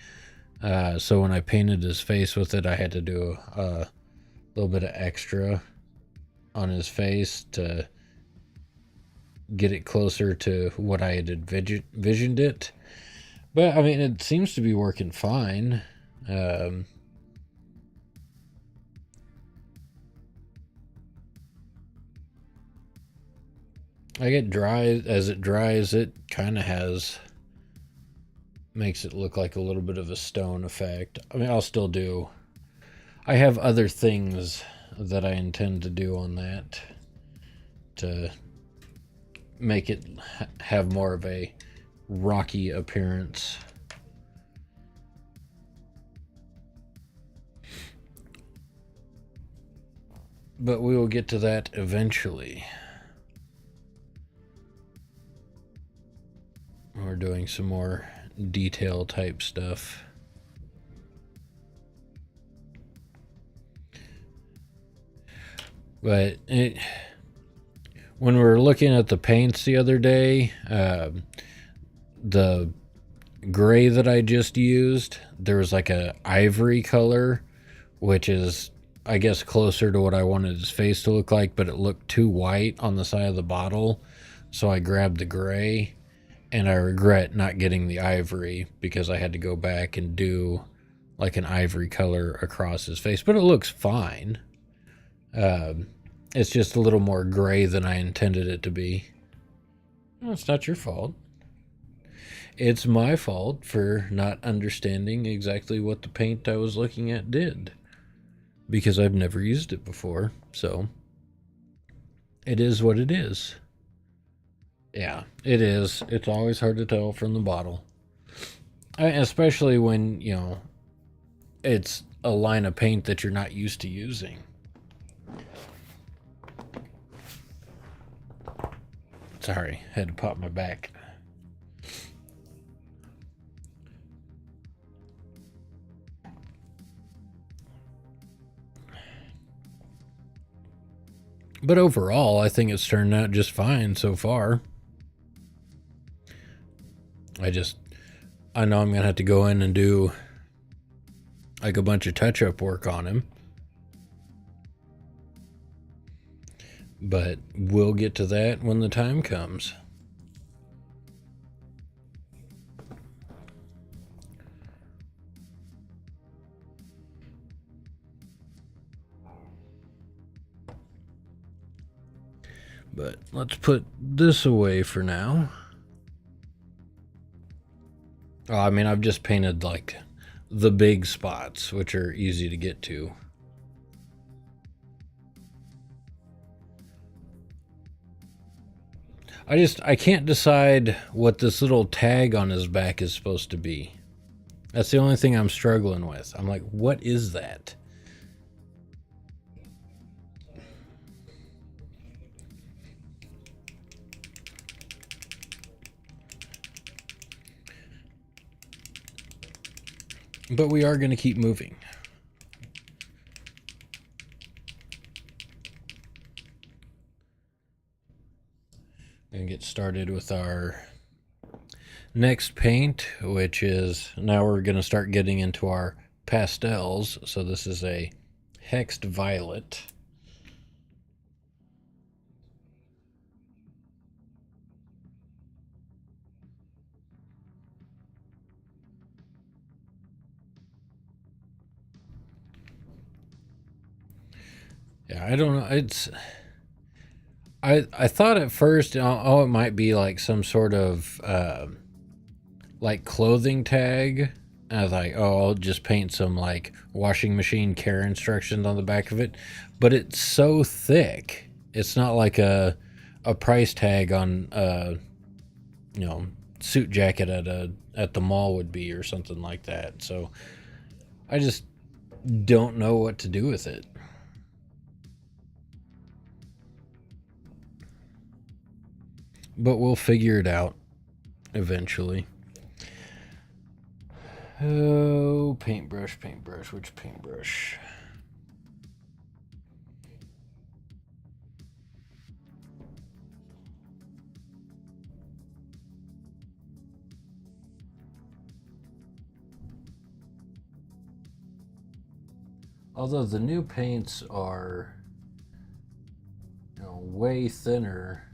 So when I painted his face with it, I had to do a little bit of extra on his face to get it closer to what I had envisioned it. But I mean, it seems to be working fine. I get dry as it dries. It kind of makes it look like a little bit of a stone effect. I mean, I'll still do. I have other things that I intend to do on that to make it have more of a rocky appearance. But we will get to that eventually. We're doing some more detail type stuff. But when we were looking at the paints the other day, the gray that I just used, there was like a ivory color, which is, I guess, closer to what I wanted his face to look like, but it looked too white on the side of the bottle. So I grabbed the gray, and I regret not getting the ivory because I had to go back and do like an ivory color across his face, but it looks fine. It's just a little more gray than I intended it to be. Well, it's not your fault. It's my fault for not understanding exactly what the paint I was looking at did, because I've never used it before, so it is what it is. Yeah, it is. It's always hard to tell from the bottle. Especially when, it's a line of paint that you're not used to using. Sorry, had to pop my back. But overall, I think it's turned out just fine so far. I know I'm going to have to go in and do like a bunch of touch-up work on him. But we'll get to that when the time comes. But let's put this away for now. Oh, I mean, I've just painted like the big spots, which are easy to get to. I can't decide what this little tag on his back is supposed to be. That's the only thing I'm struggling with. I'm like, what is that? But we are going to keep moving. And get started with our next paint, which is, now we're going to start getting into our pastels. So this is a hexed violet. Yeah, I don't know. I thought at first, oh, it might be like some sort of like clothing tag. I was like, oh, I'll just paint some like washing machine care instructions on the back of it, but it's so thick. It's not like a price tag on you know suit jacket at the mall would be or something like that. So I just don't know what to do with it. But we'll figure it out eventually. Oh, paintbrush, paintbrush. Which paintbrush? Although the new paints are, way thinner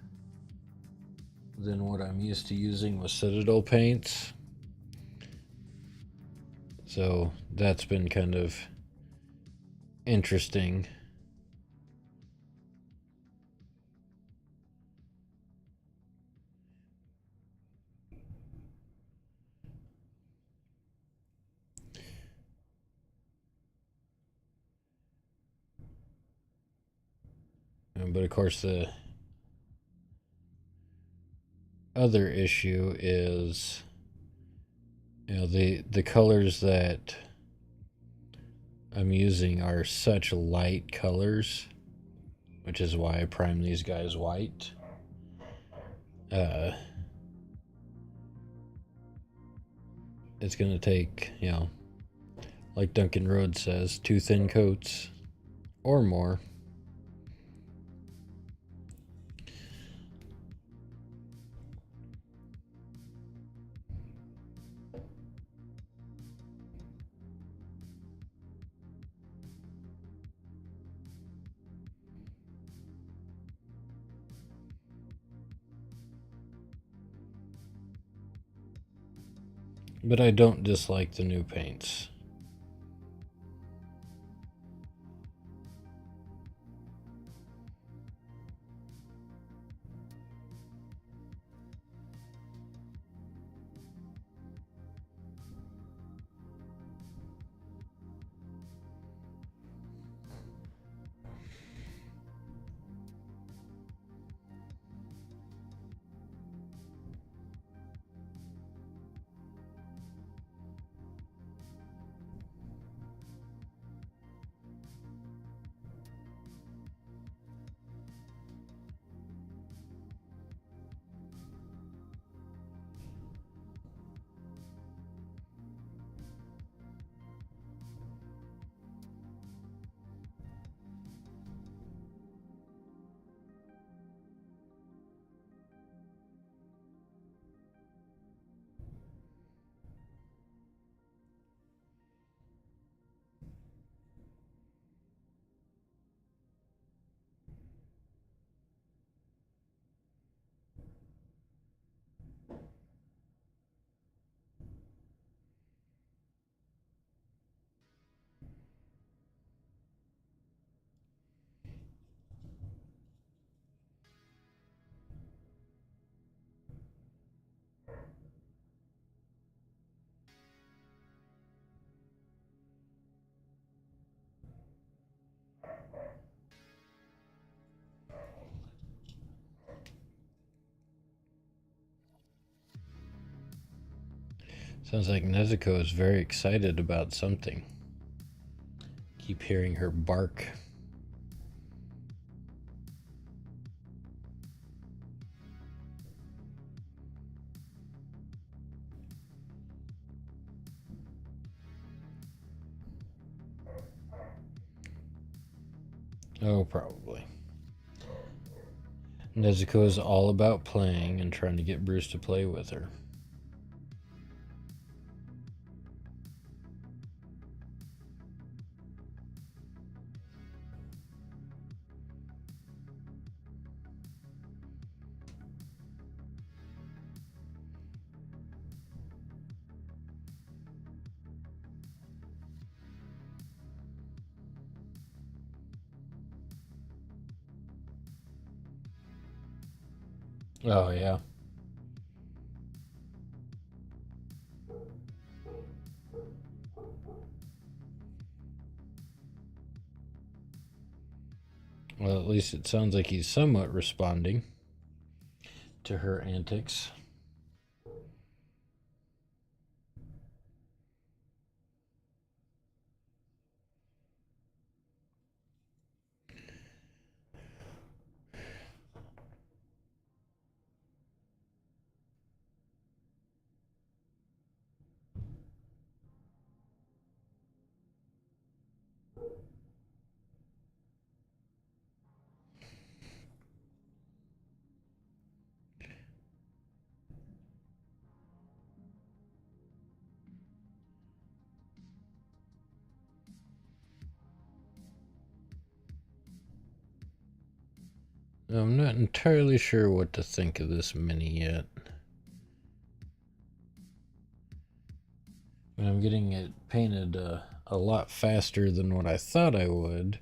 than what I'm used to using with Citadel paints. So that's been kind of interesting. But of course, the other issue is, the colors that I'm using are such light colors, which is why I prime these guys white. It's gonna take, like Duncan Rhodes says, 2 thin coats or more. But I don't dislike the new paints. Sounds like Nezuko is very excited about something. Keep hearing her bark. Oh, probably. Nezuko is all about playing and trying to get Bruce to play with her. Oh, yeah. Well, at least it sounds like he's somewhat responding to her antics. I'm not entirely sure what to think of this mini yet. I'm getting it painted a lot faster than what I thought I would.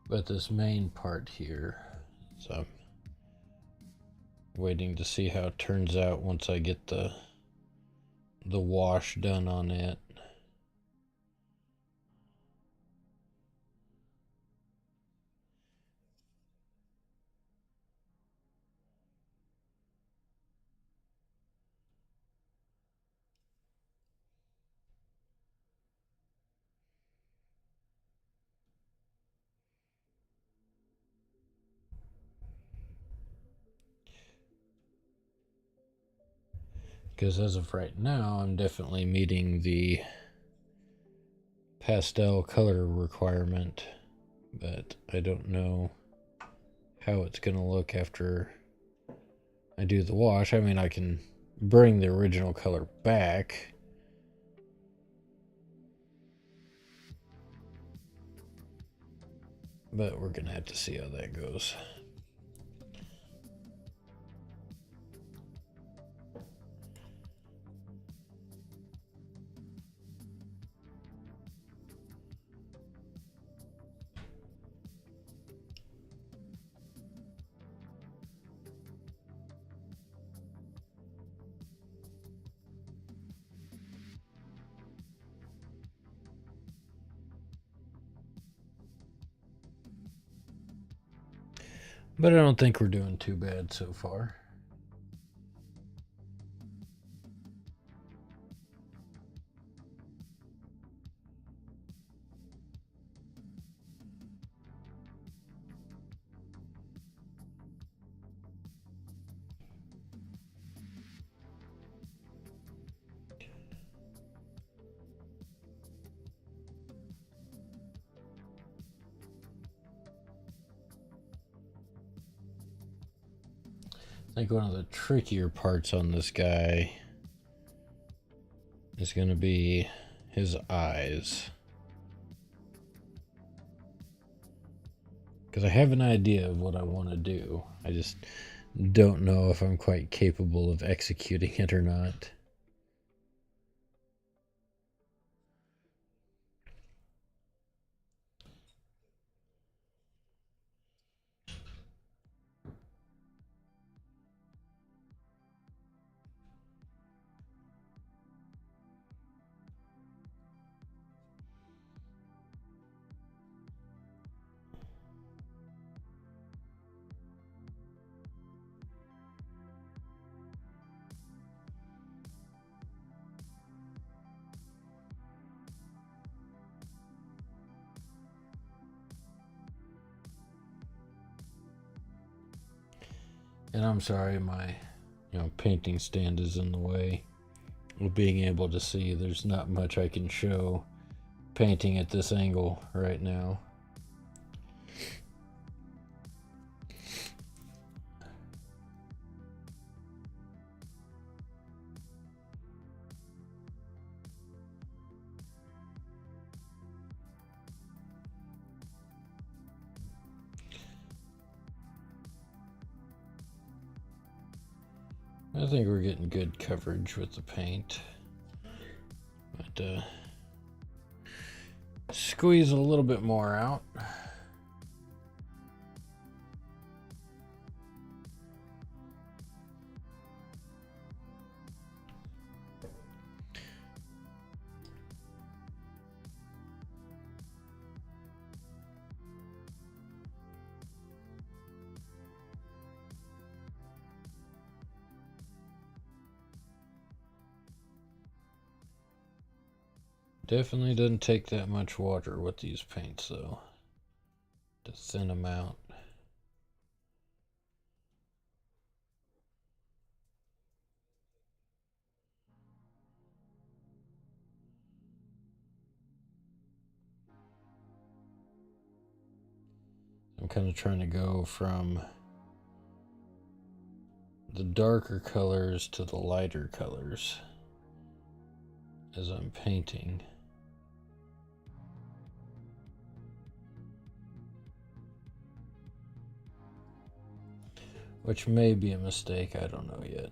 But this main part here, so I'm waiting to see how it turns out once I get the wash done on it. Because as of right now, I'm definitely meeting the pastel color requirement, but I don't know how it's going to look after I do the wash. I mean, I can bring the original color back, but we're going to have to see how that goes. But I don't think we're doing too bad so far. I think one of the trickier parts on this guy is going to be his eyes. Because I have an idea of what I want to do. I just don't know if I'm quite capable of executing it or not. And I'm sorry, my painting stand is in the way of being able to see. There's not much I can show painting at this angle right now. I think we're getting good coverage with the paint, but squeeze a little bit more out. Definitely doesn't take that much water with these paints though, to thin them out. I'm kind of trying to go from the darker colors to the lighter colors as I'm painting. Which may be a mistake, I don't know yet.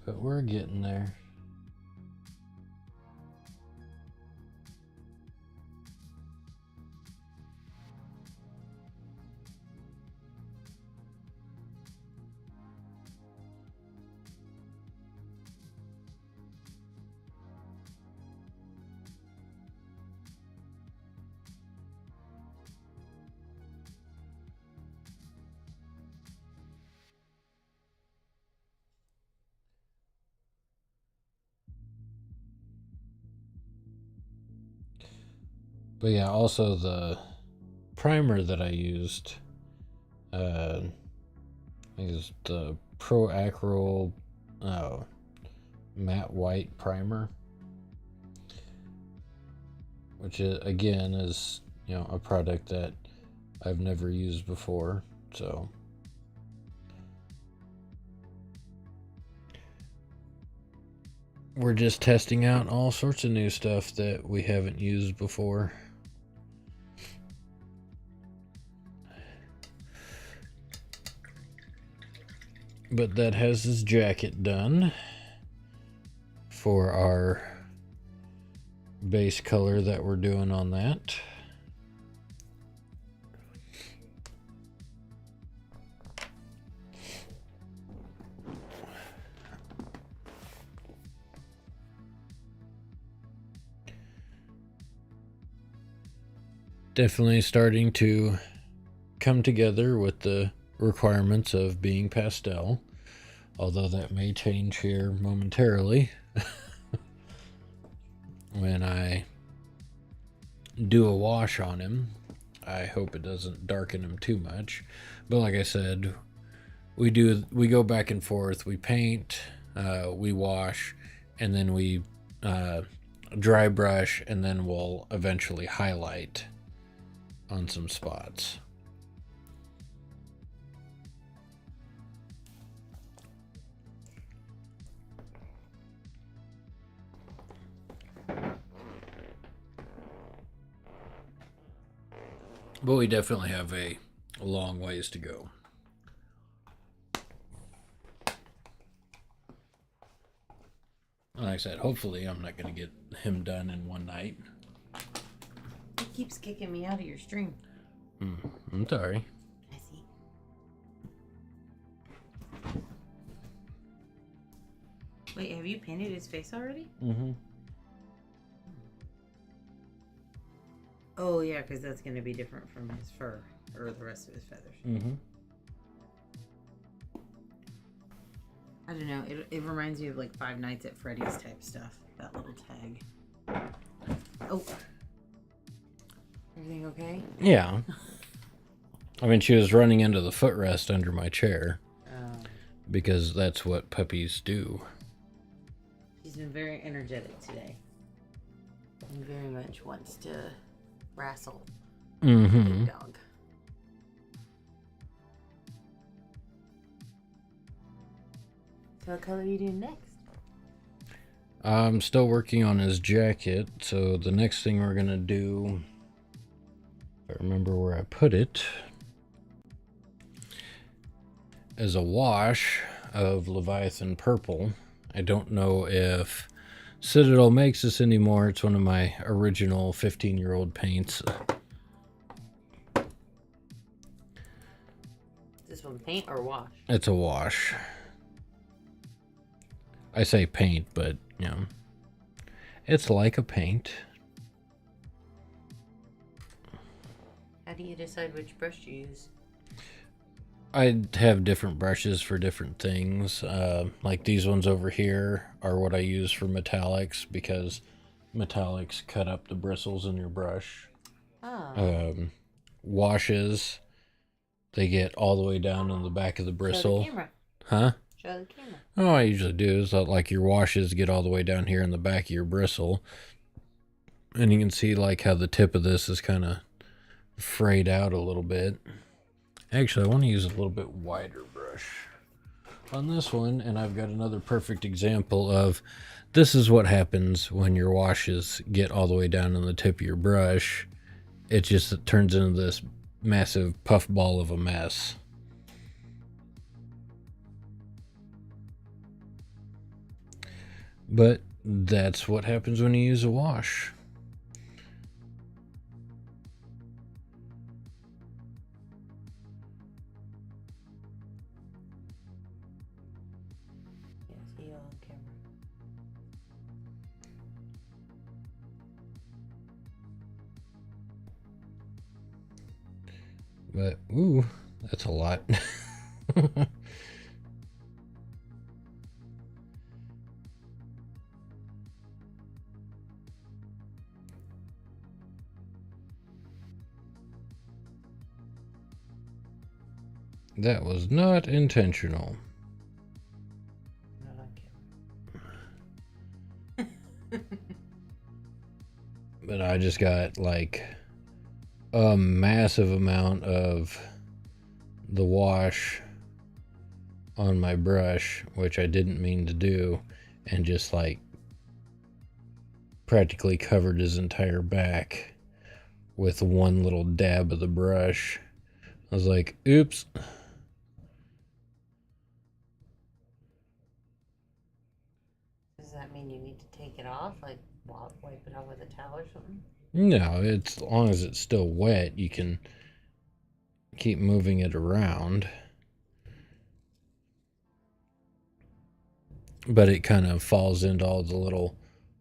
But we're getting there. But yeah, also the primer that I used is the Pro Acryl matte white primer, which is, again, is a product that I've never used before, so we're just testing out all sorts of new stuff that we haven't used before. But that has his jacket done for our base color that we're doing on that. Definitely starting to come together with the requirements of being pastel, although that may change here momentarily when I do a wash on him. I hope it doesn't darken him too much, but like I said, we go back and forth. We paint, we wash, and then we dry brush, and then we'll eventually highlight on some spots. But we definitely have a long ways to go. Like I said, hopefully I'm not going to get him done in one night. He keeps kicking me out of your stream. I'm sorry. I see. Wait, have you painted his face already? Mm-hmm. Oh, yeah, because that's going to be different from his fur or the rest of his feathers. Mm-hmm. I don't know. It reminds me of like Five Nights at Freddy's type stuff. That little tag. Oh. Everything okay? Yeah. I mean, she was running into the footrest under my chair because that's what puppies do. She's been very energetic today. And very much wants to wrestle the big dog. So what color are you doing next? I'm still working on his jacket, so the next thing we're going to do, if I remember where I put it, is a wash of Leviathan Purple. I don't know if Citadel makes this anymore. It's one of my original 15-year-old paints. This one paint or wash? It's a wash. I say paint, but, you know, it's like a paint. How do you decide which brush to use? I have different brushes for different things. Like these ones over here are what I use for metallics because metallics cut up the bristles in your brush. Oh. Washes, they get all the way down in the back of the bristle. Show the camera. Huh? Show the camera. Oh, I usually do is that, like, your washes get all the way down here in the back of your bristle. And you can see like how the tip of this is kind of frayed out a little bit. Actually, I want to use a little bit wider brush on this one, and I've got another perfect example of this is what happens when your washes get all the way down on the tip of your brush. It turns into this massive puff ball of a mess. But that's what happens when you use a wash. See you on camera. But, ooh, that's a lot. That was not intentional. Not on camera. But I just got like a massive amount of the wash on my brush, which I didn't mean to do, and just like practically covered his entire back with one little dab of the brush. I was like, oops. Does that mean you need to take it off? Like wipe it off with a towel or something? No, it's, as long as it's still wet, you can keep moving it around. But it kind of falls into all the little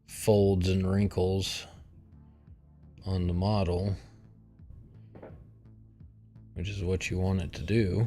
folds and wrinkles on the model, which is what you want it to do.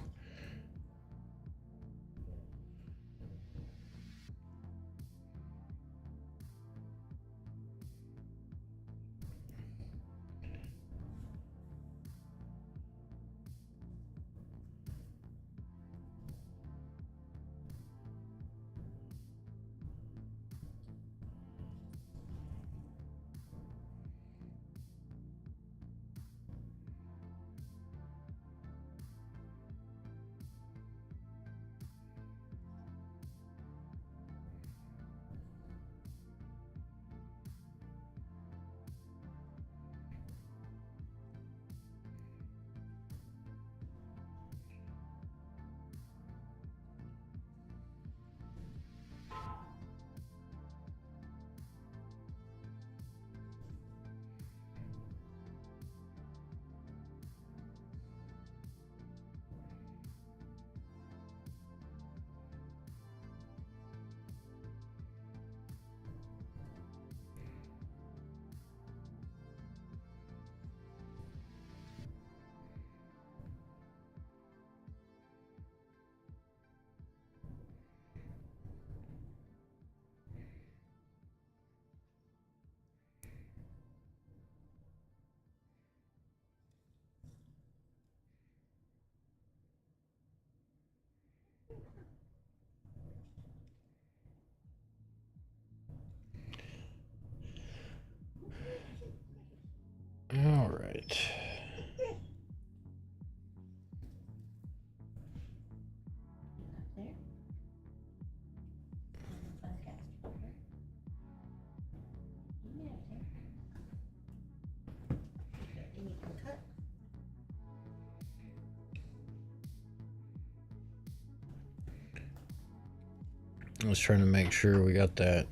I was trying to make sure we got that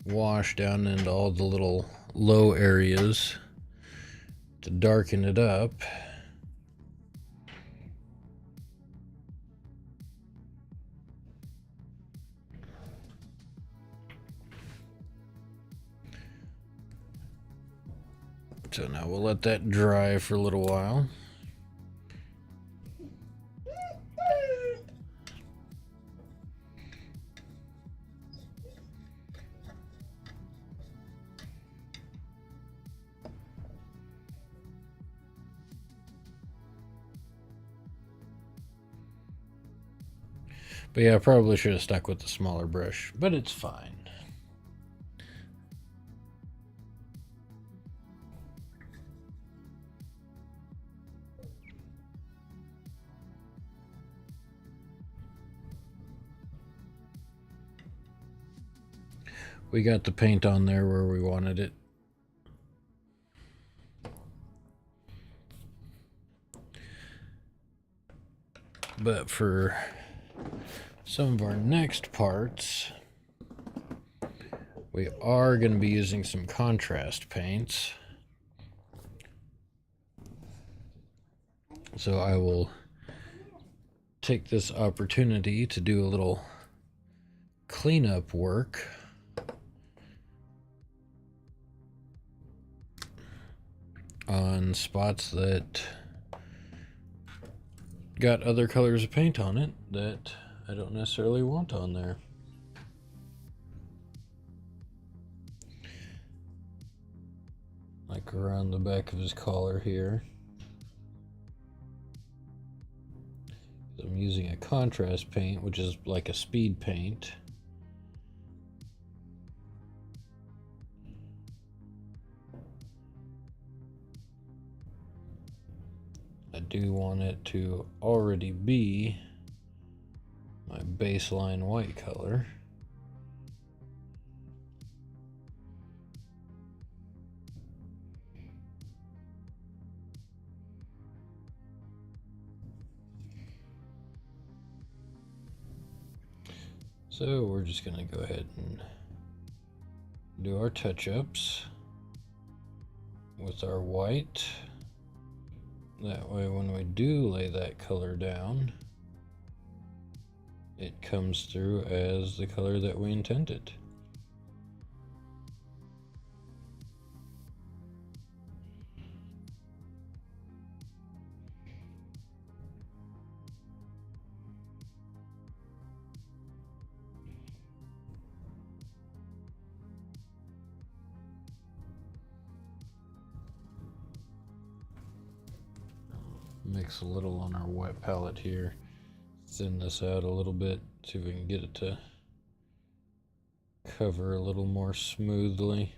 wash down into all the little low areas to darken it up. So now we'll let that dry for a little while. But yeah, I probably should have stuck with the smaller brush, but it's fine. We got the paint on there where we wanted it. But for some of our next parts, we are going to be using some contrast paints. So I will take this opportunity to do a little cleanup work on spots that got other colors of paint on it that I don't necessarily want on there. Like around the back of his collar here. I'm using a contrast paint, which is like a speed paint. I do want it to already be my baseline white color. So we're just going to go ahead and do our touch-ups with our white. That way when we do lay that color down, it comes through as the color that we intended. Mix a little on our wet palette here. Thin this out a little bit, see if we can get it to cover a little more smoothly.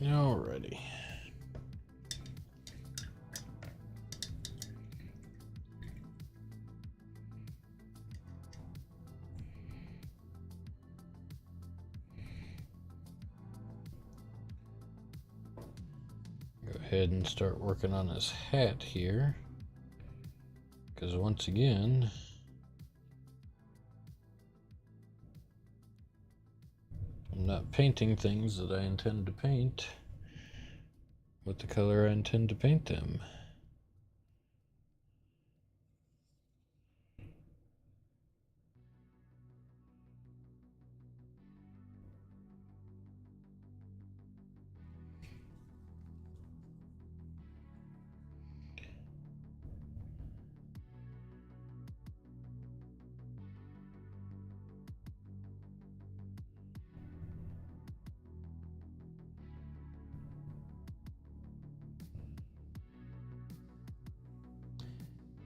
Alrighty. ahead and start working on his hat here. Because once again, I'm not painting things that I intend to paint with the color I intend to paint them.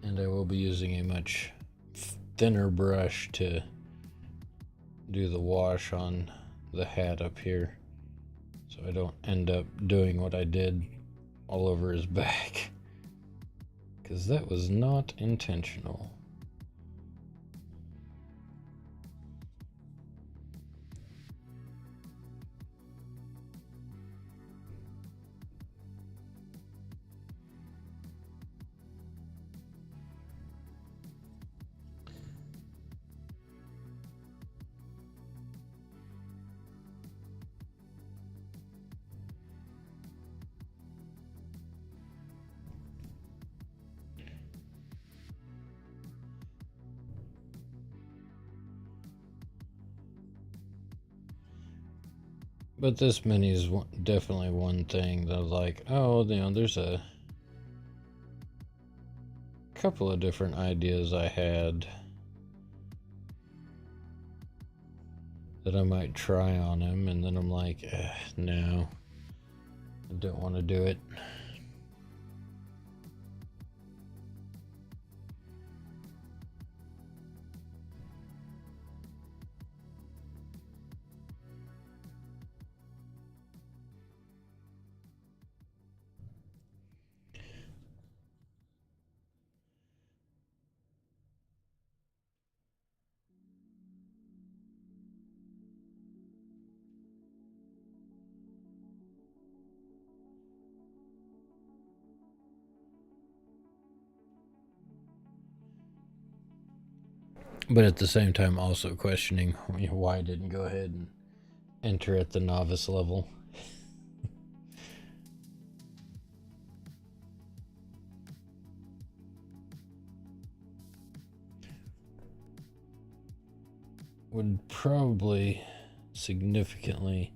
And I will be using a much thinner brush to do the wash on the hat up here, so I don't end up doing what I did all over his back, because that was not intentional. But this mini is definitely one thing that I was like, oh, there's a couple of different ideas I had that I might try on him, and then I'm like, no, I don't want to do it. But at the same time, also questioning why I didn't go ahead and enter at the novice level. Would probably significantly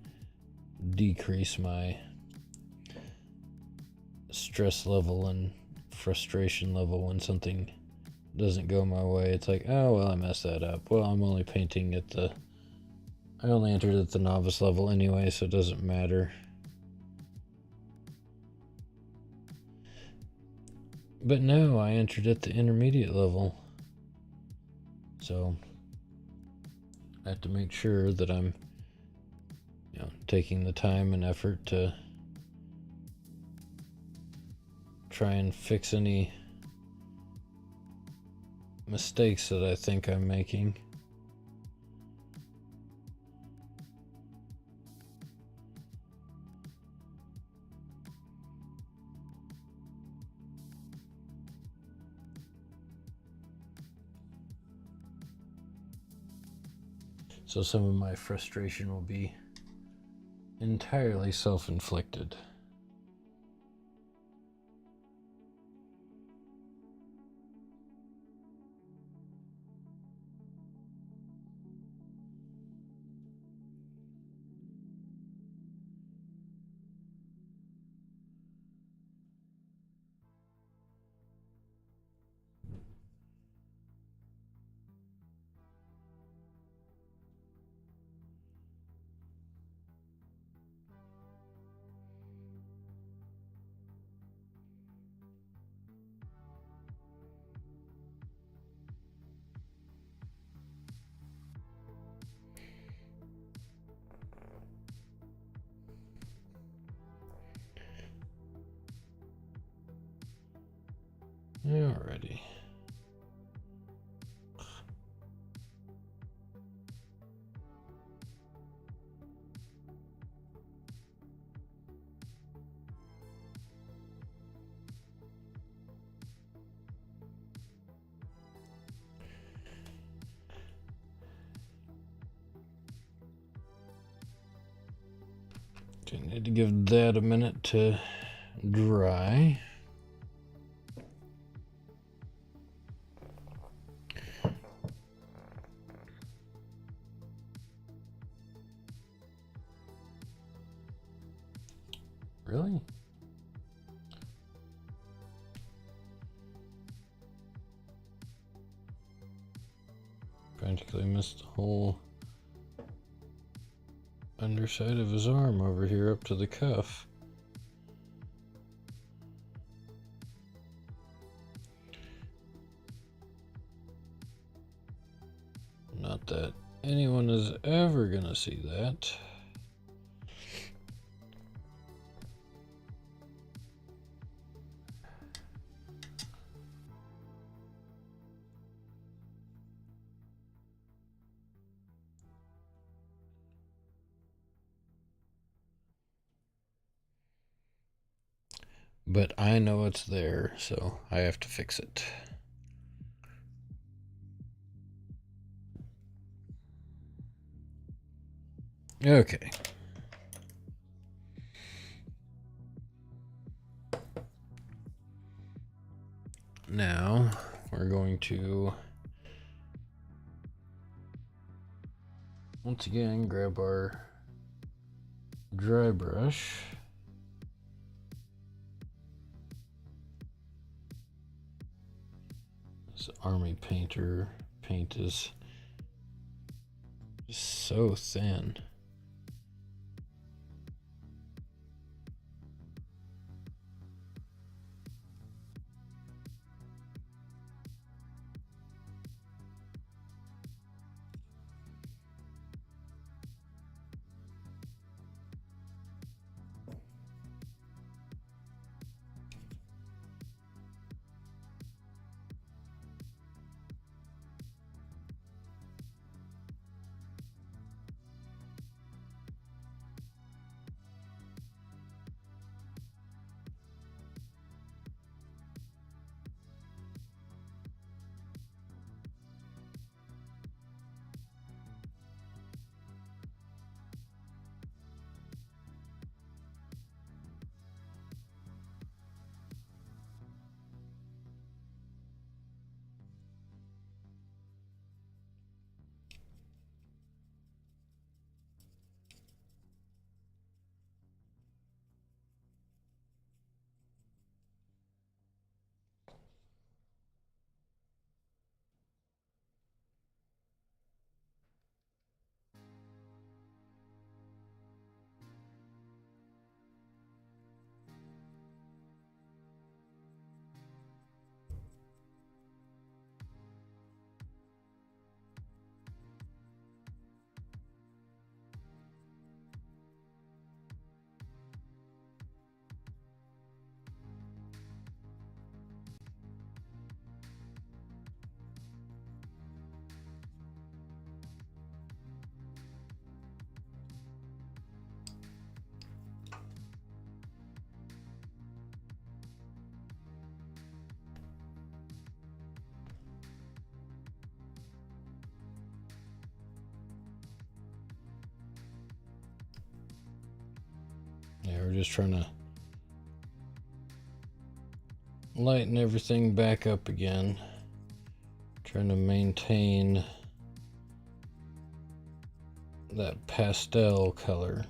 decrease my stress level and frustration level when something doesn't go my way. It's like, oh, well, I messed that up. Well, I'm only painting at I only entered at the novice level anyway, so it doesn't matter. But no, I entered at the intermediate level. So I have to make sure that I'm taking the time and effort to try and fix any mistakes that I think I'm making. So some of my frustration will be entirely self-inflicted. Alrighty. Okay, need to give that a minute to dry. Really? Practically missed the whole underside of his arm over here up to the cuff. Not that anyone is ever gonna see that. But I know it's there, so I have to fix it. Okay. Now we're going to once again grab our dry brush. This Army Painter paint is so thin. Yeah, we're just trying to lighten everything back up again. Trying to maintain that pastel color.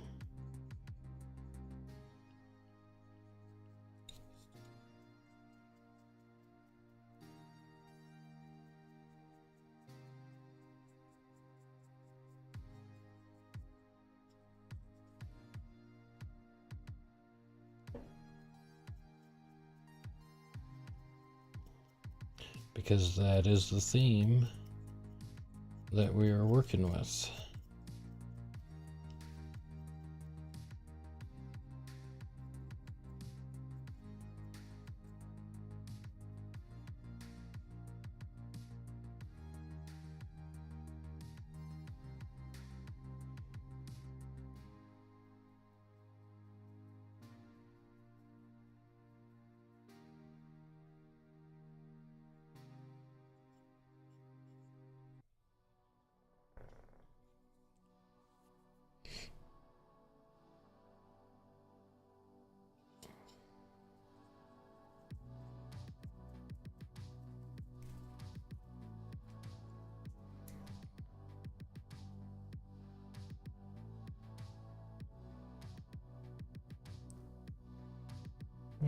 Because that is the theme that we are working with.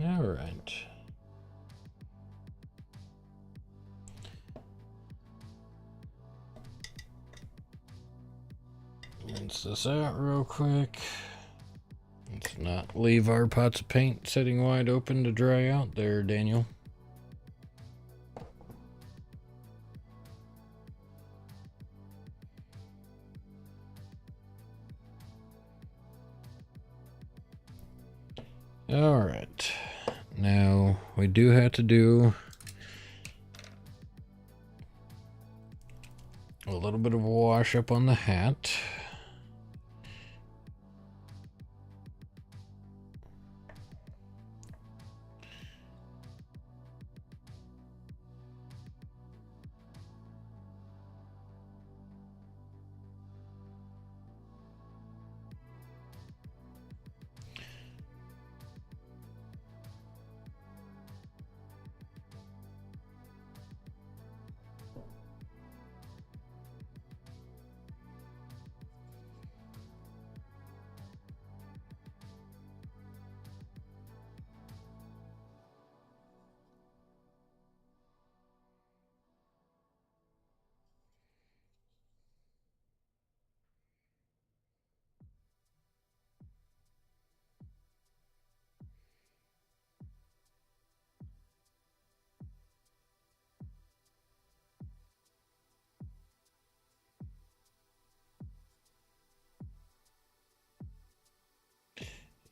All right. Rinse this out real quick. Let's not leave our pots of paint sitting wide open to dry out there, Daniel. All right. Now we do have to do a little bit of a wash up on the hat.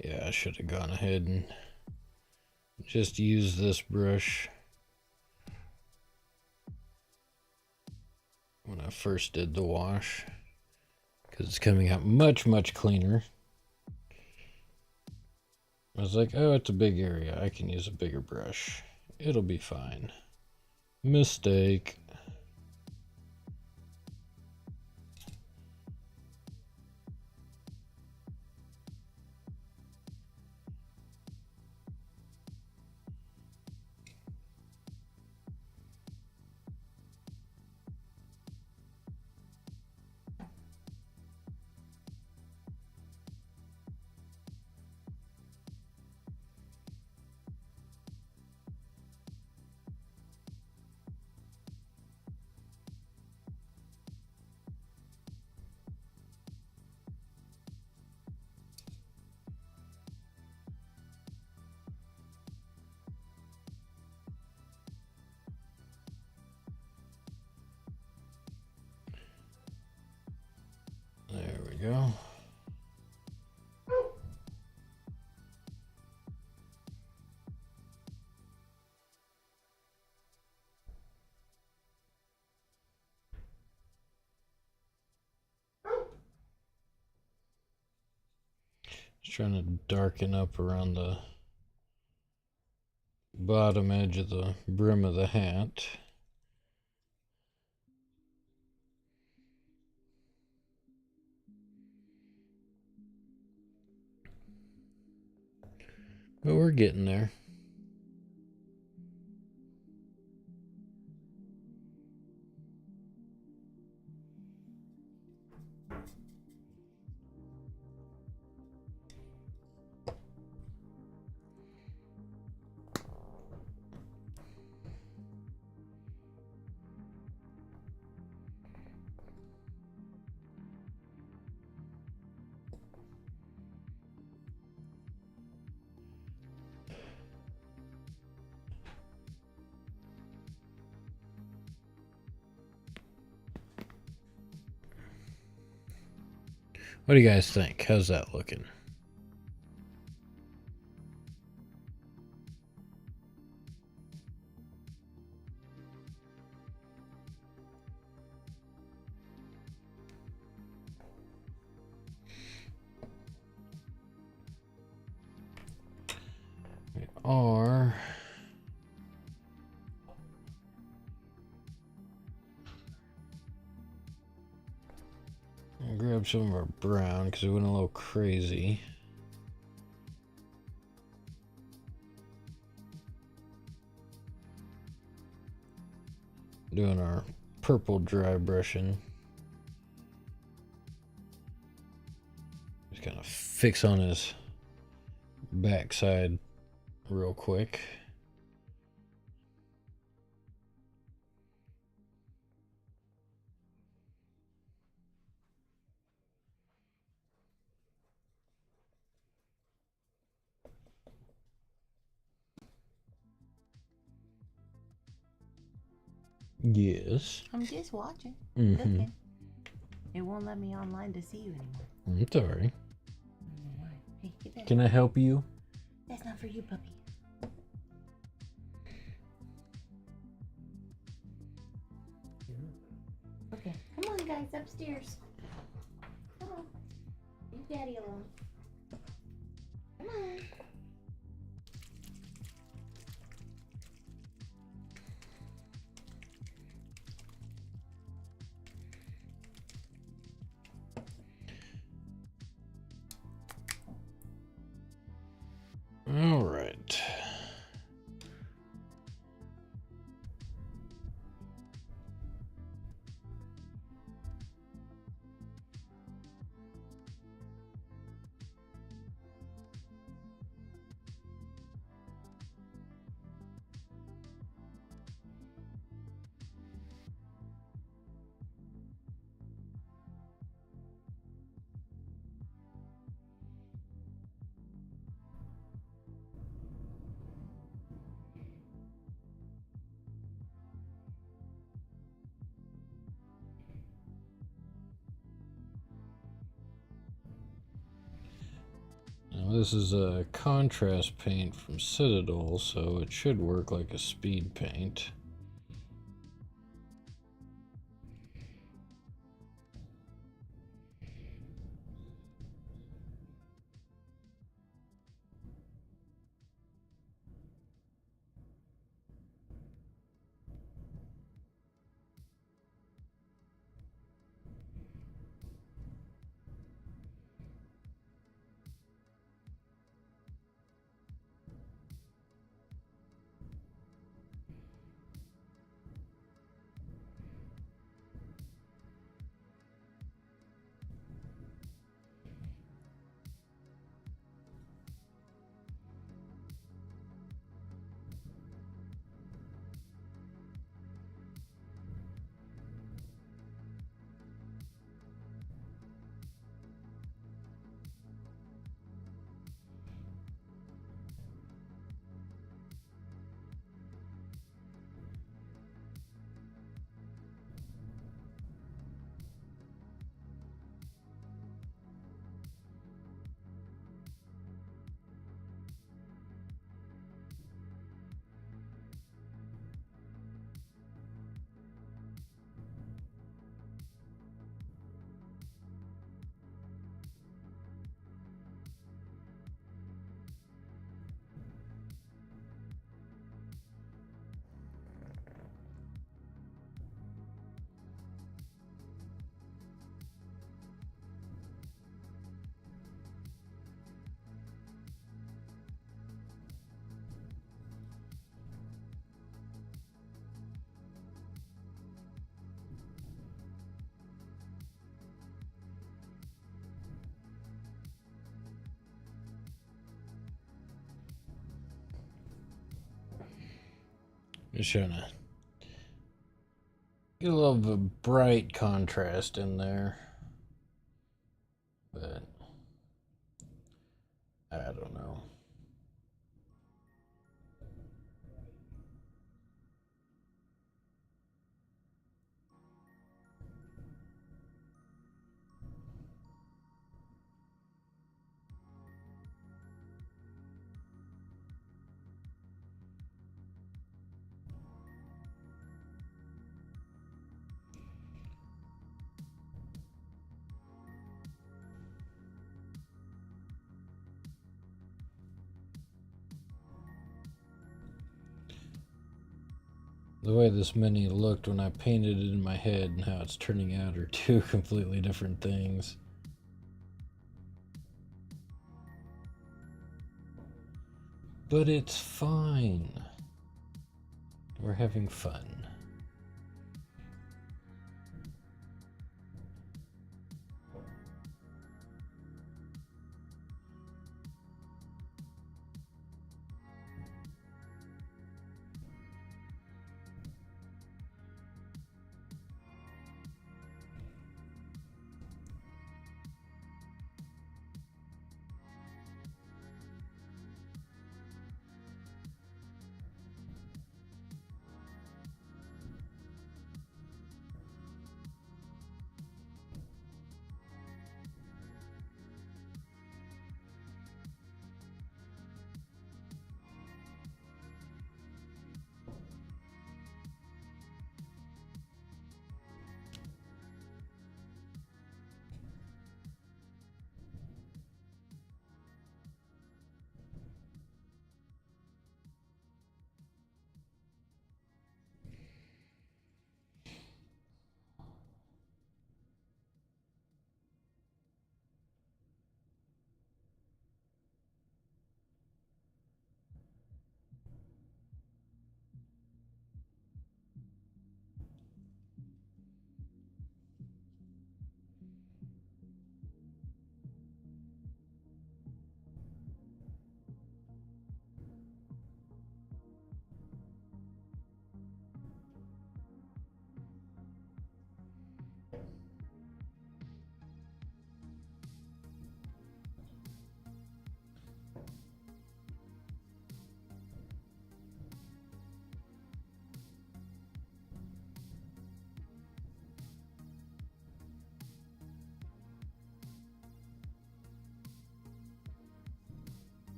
Yeah, I should have gone ahead and just used this brush when I first did the wash, because it's coming out much, much cleaner. I was like, oh, it's a big area. I can use a bigger brush. It'll be fine. Mistake. There we go. Just trying to darken up around the bottom edge of the brim of the hat. But we're getting there. What do you guys think? How's that looking? We are grab some of our brown because we went a little crazy. Doing our purple dry brushing. Just kind of fix on his backside real quick. Yes. I'm just watching. Mm-hmm. Looking. It won't let me online to see you anymore. I'm sorry. Why? Hey, get back. Can I help you? That's not for you, puppy. Okay, come on, guys, upstairs. Come on. Leave Daddy alone. Come on. All right. Now this is a contrast paint from Citadel, so it should work like a speed paint. Just trying to get a little bit of bright contrast in there. But I don't know. The way this mini looked when I painted it in my head and how it's turning out are two completely different things. But it's fine. We're having fun.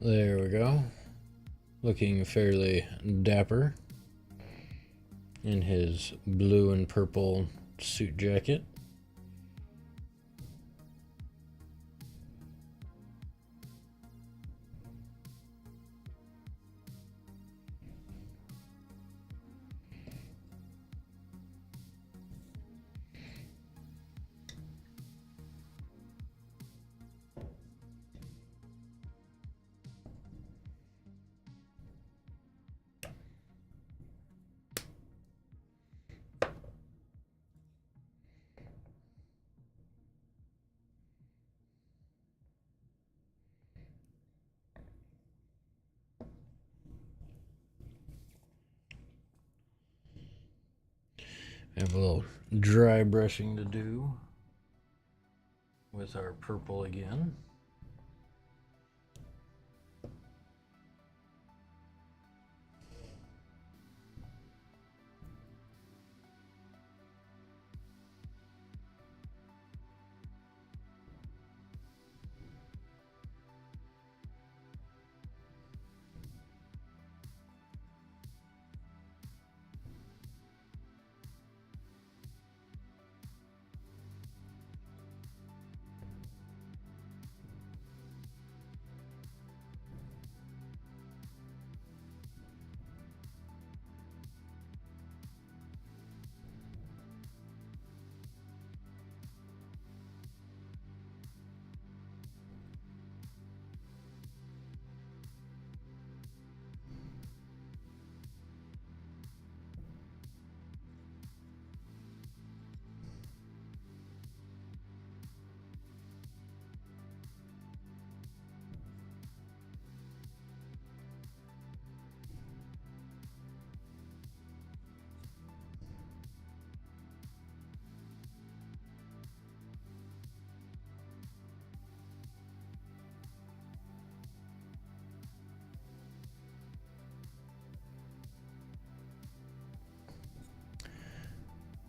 There we go. Looking fairly dapper in his blue and purple suit jacket. We have a little dry brushing to do with our purple again.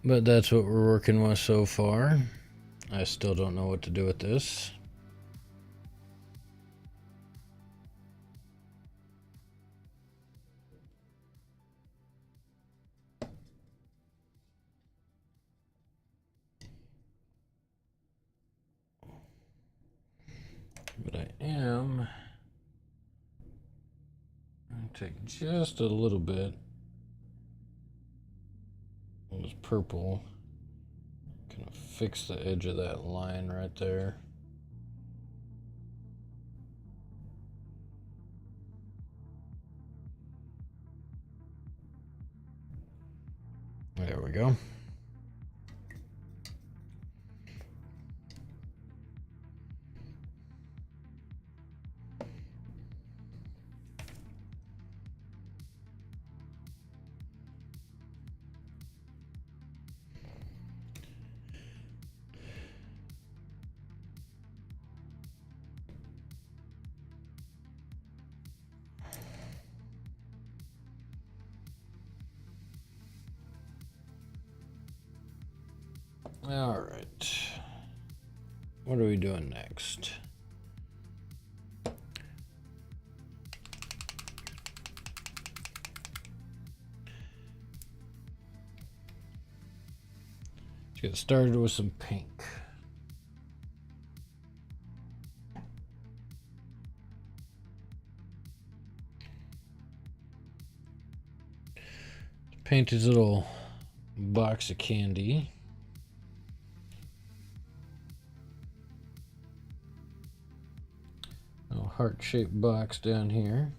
But that's what we're working with so far. I still don't know what to do with this. But I am going to take just a little bit of this purple, kind of fix the edge of that line right there. There we go. All right. What are we doing next? Let's get started with some pink. Paint his little box of candy. A heart-shaped box down here.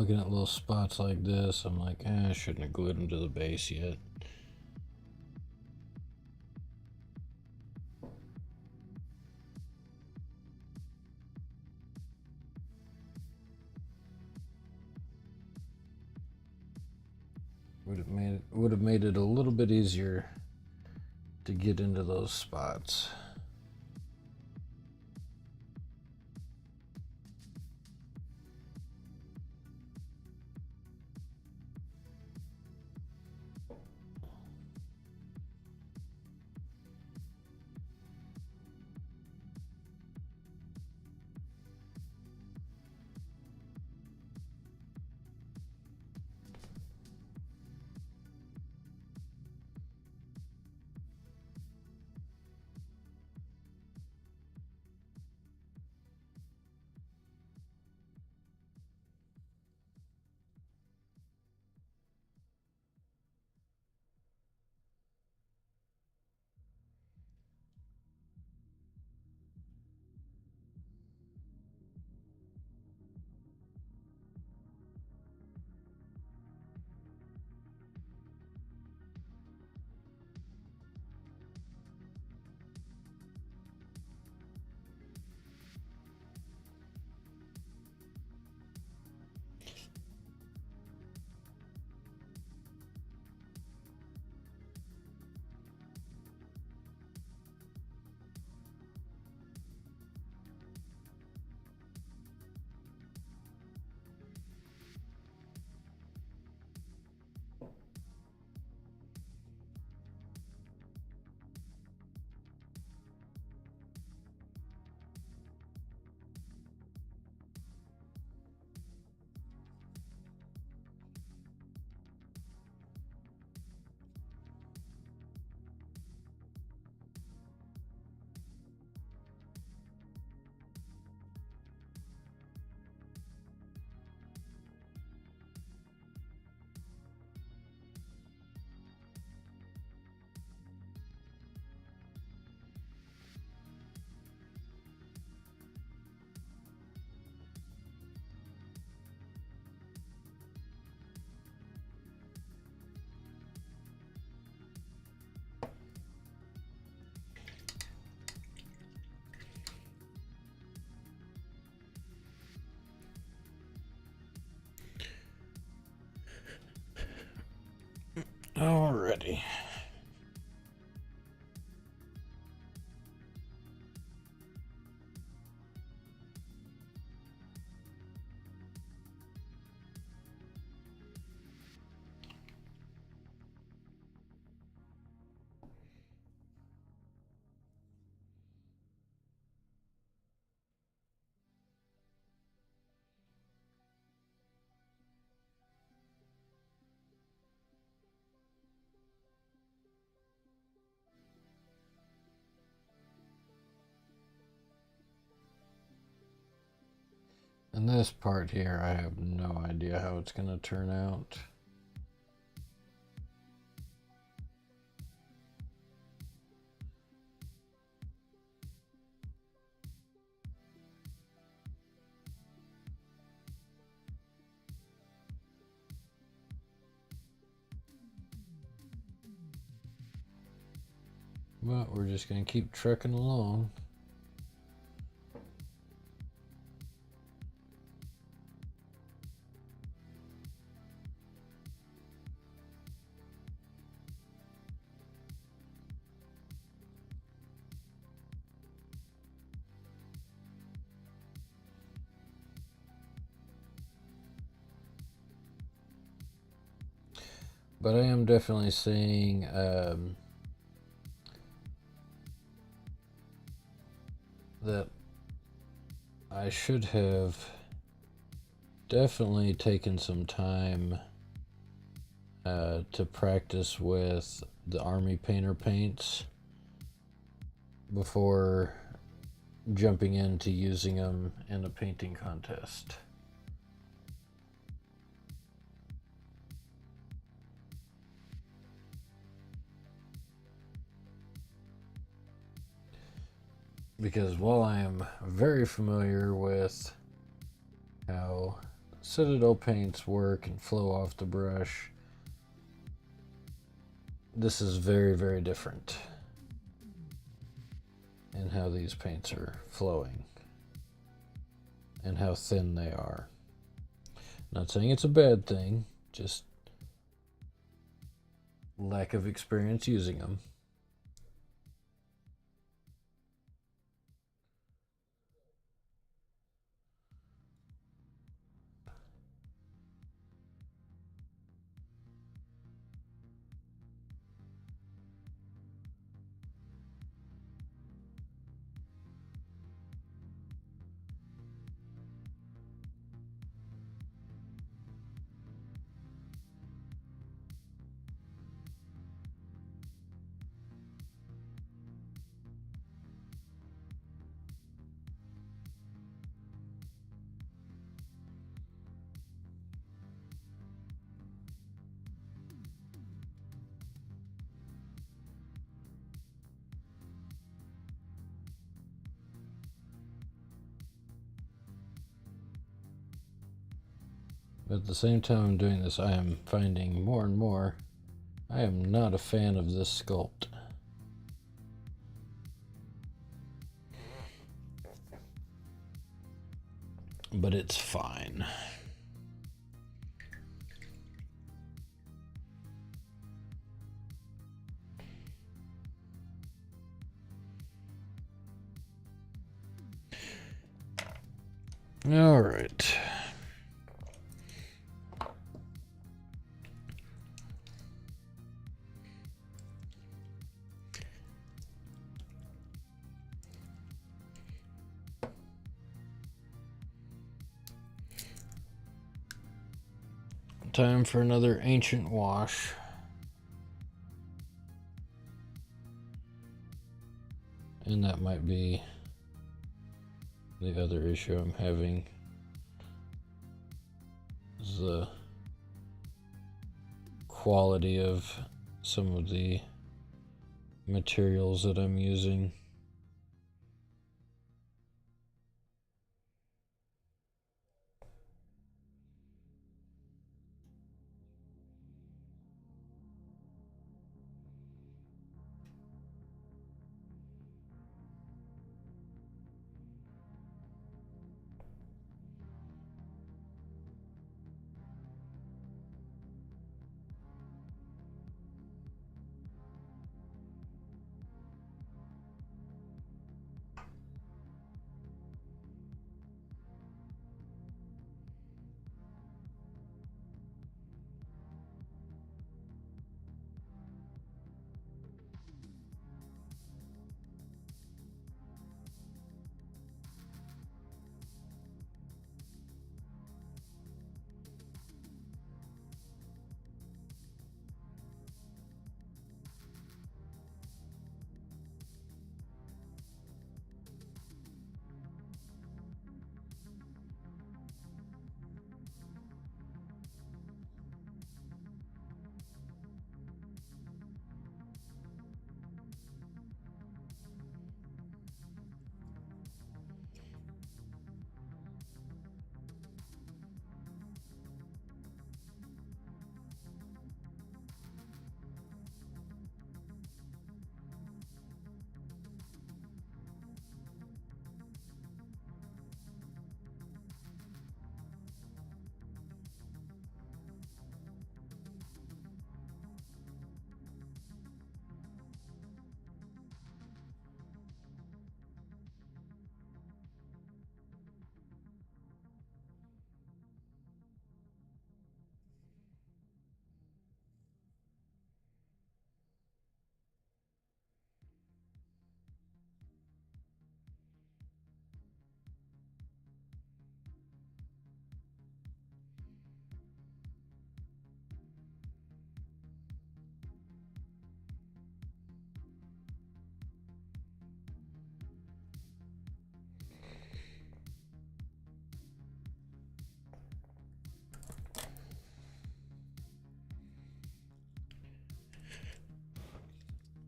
looking at little spots like this, I'm like, I shouldn't have glued them to the base yet. Would have made it a little bit easier to get into those spots. Alrighty. And this part here, I have no idea how it's going to turn out. But we're just going to keep trucking along. But I am definitely seeing that I should have definitely taken some time to practice with the Army Painter paints before jumping into using them in a painting contest. Because while I am very familiar with how Citadel paints work and flow off the brush. This is very, very different in how these paints are flowing and how thin they are. Not saying it's a bad thing, just lack of experience using them. But at the same time I'm doing this, I am finding more and more I am not a fan of this sculpt. But it's fine. All right. Time for another ancient wash. And that might be the other issue I'm having, is the quality of some of the materials that I'm using.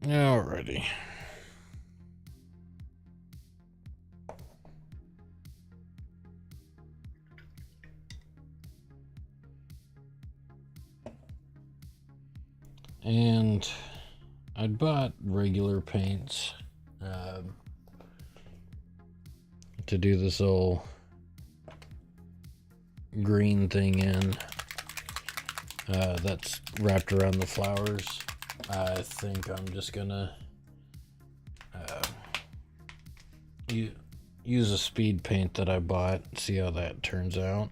Alrighty. And I'd bought regular paints to do this little green thing in that's wrapped around the flowers. I think I'm just gonna use a speed paint that I bought, see how that turns out.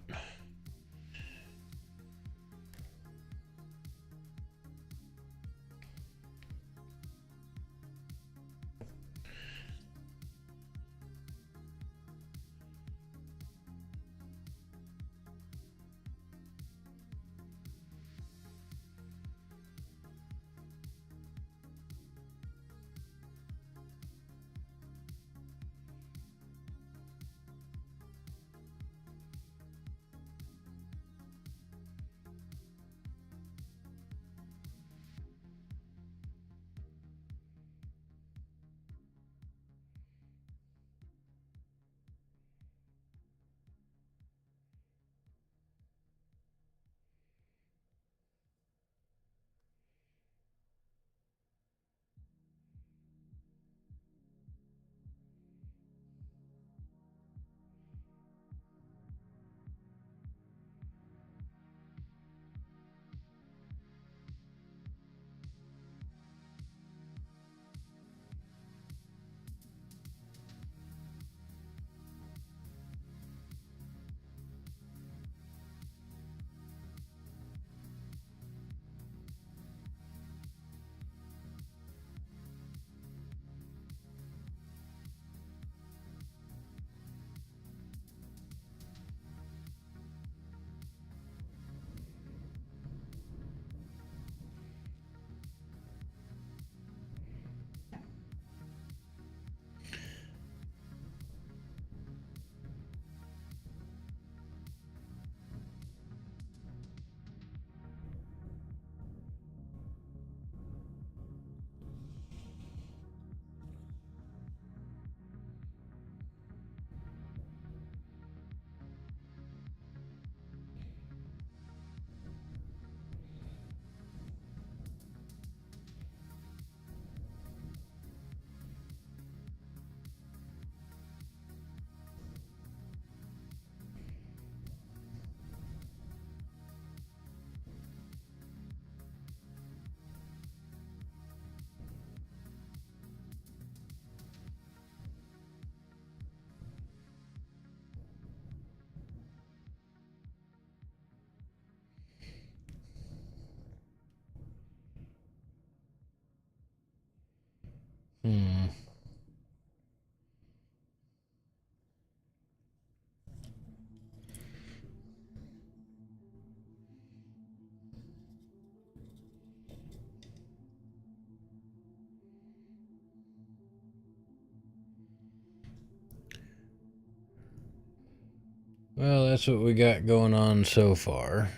Well, that's what we got going on so far.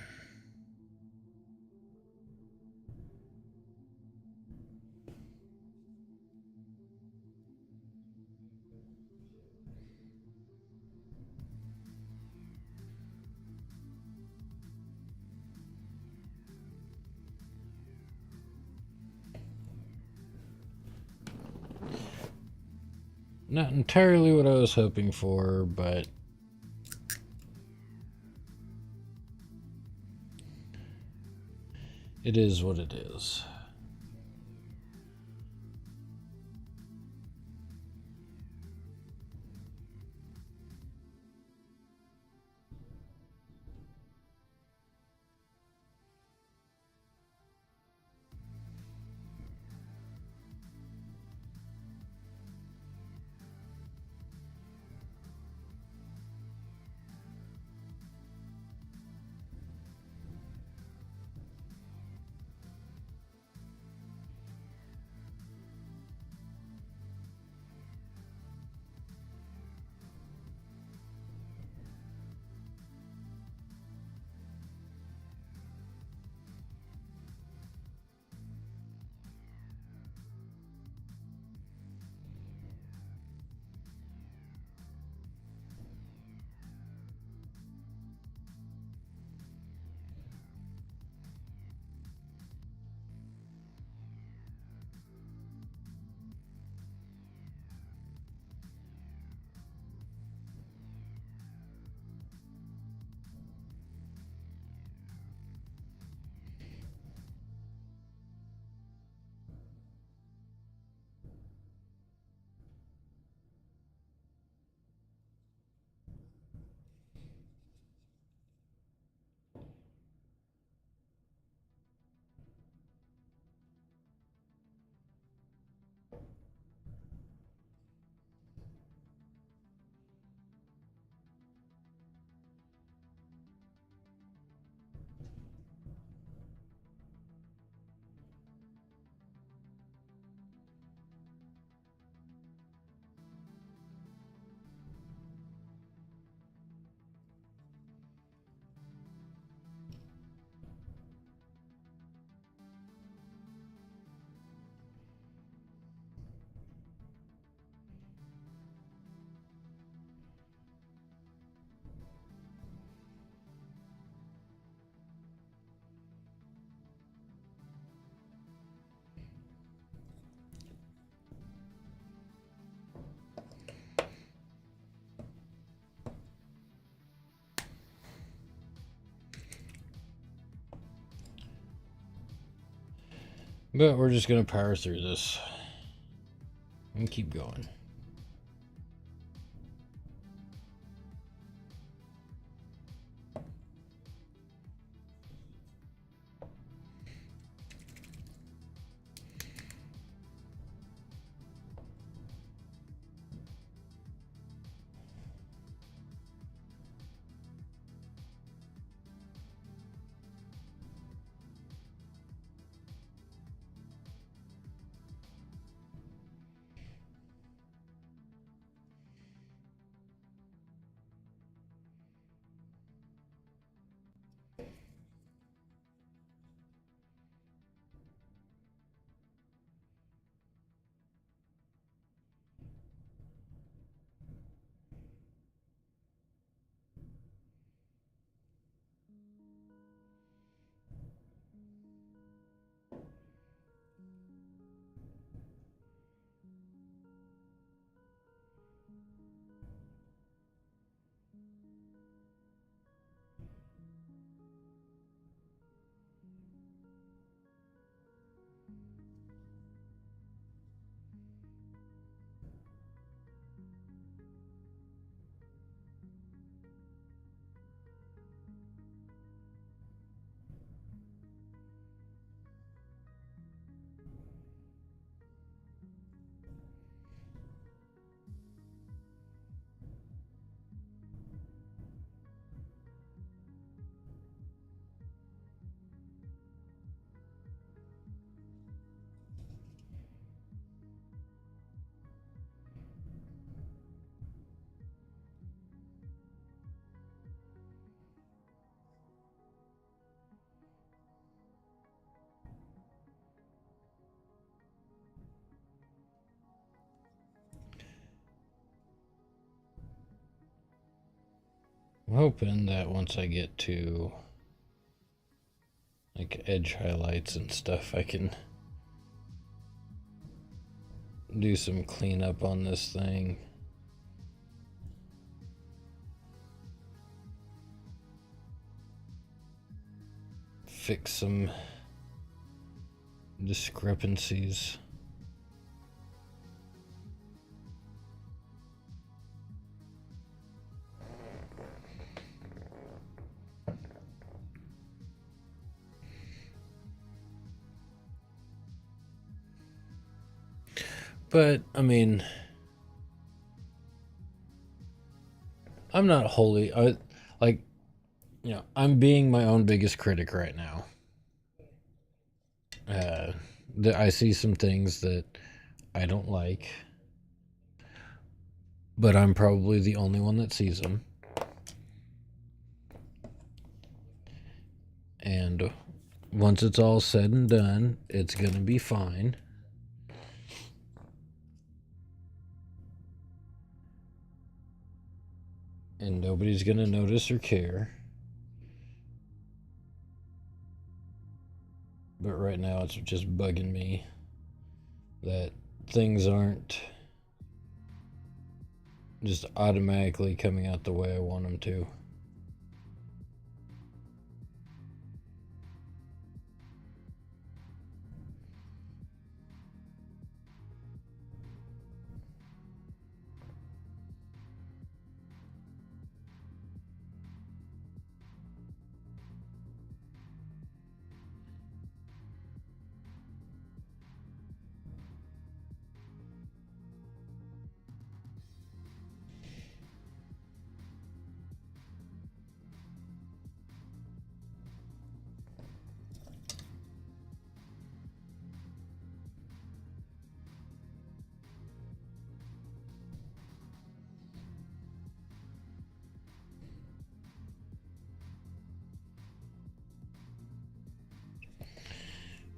Not entirely what I was hoping for, but it is what it is. But we're just going to power through this and keep going. I'm hoping that once I get to like edge highlights and stuff, I can do some cleanup on this thing. Fix some discrepancies. But, I mean, I'm not wholly, I'm being my own biggest critic right now. I see some things that I don't like, but I'm probably the only one that sees them. And once it's all said and done, it's going to be fine. And nobody's going to notice or care. But right now it's just bugging me that things aren't just automatically coming out the way I want them to.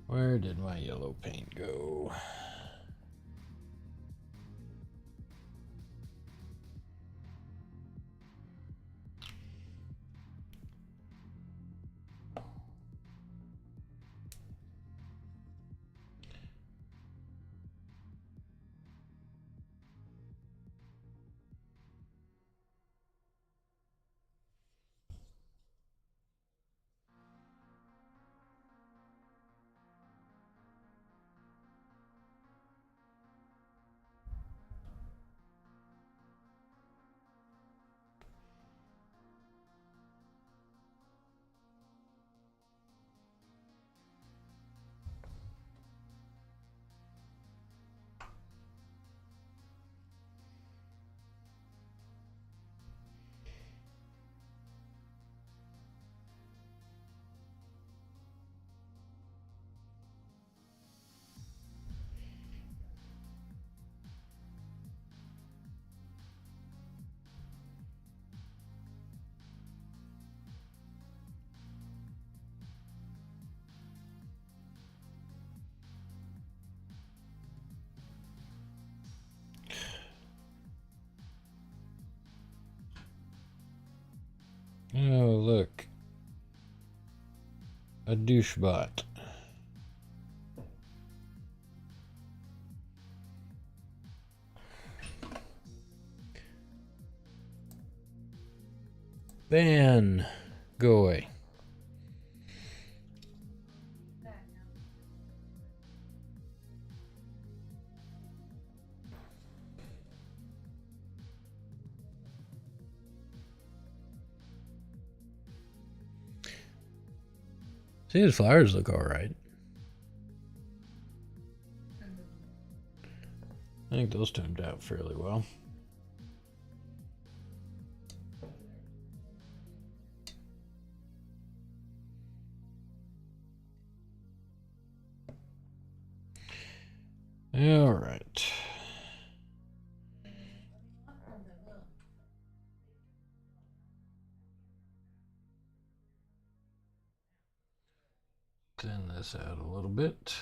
Where did my yellow paint go? Look. A douchebot. Ban. Go away. See, his flowers look alright. I think those turned out fairly well. All right. Thin this out a little bit.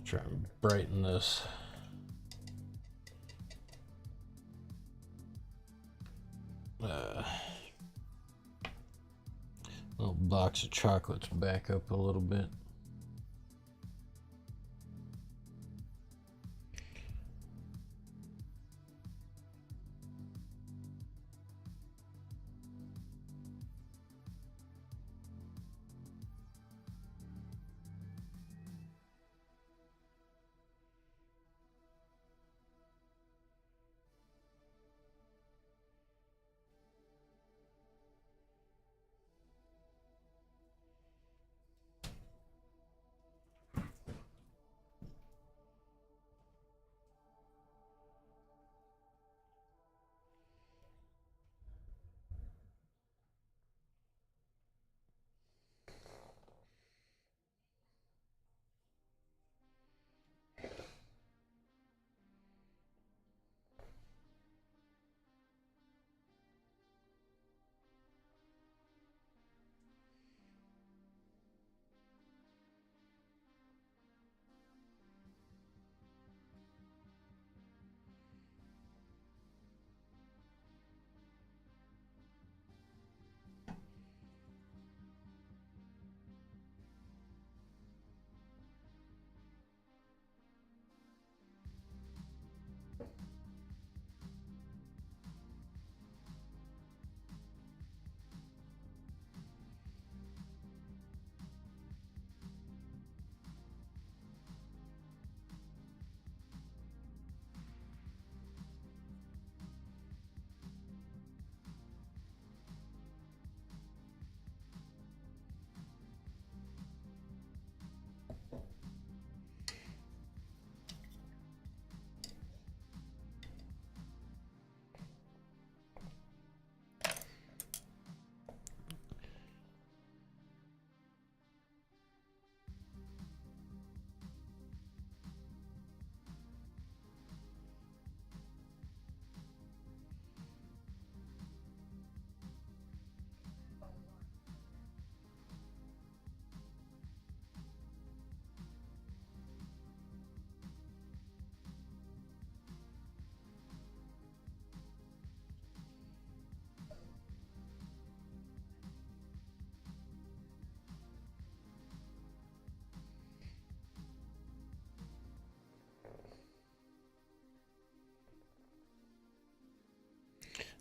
Try and brighten this. Little box of chocolates back up a little bit.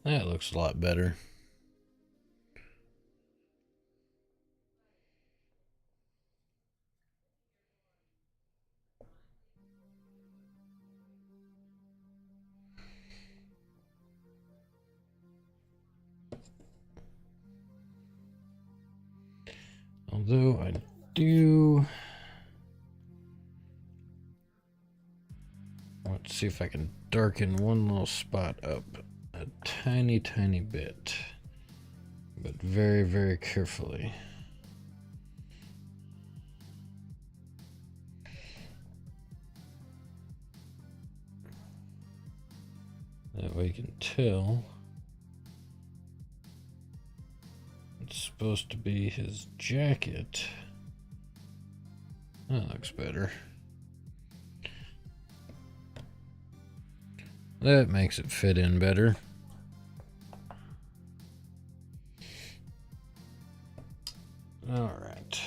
That looks a lot better. Although I do... Let's see if I can darken one little spot up a tiny, tiny bit. But very, very carefully. That way you can tell it's supposed to be his jacket. That looks better. That makes it fit in better. All right.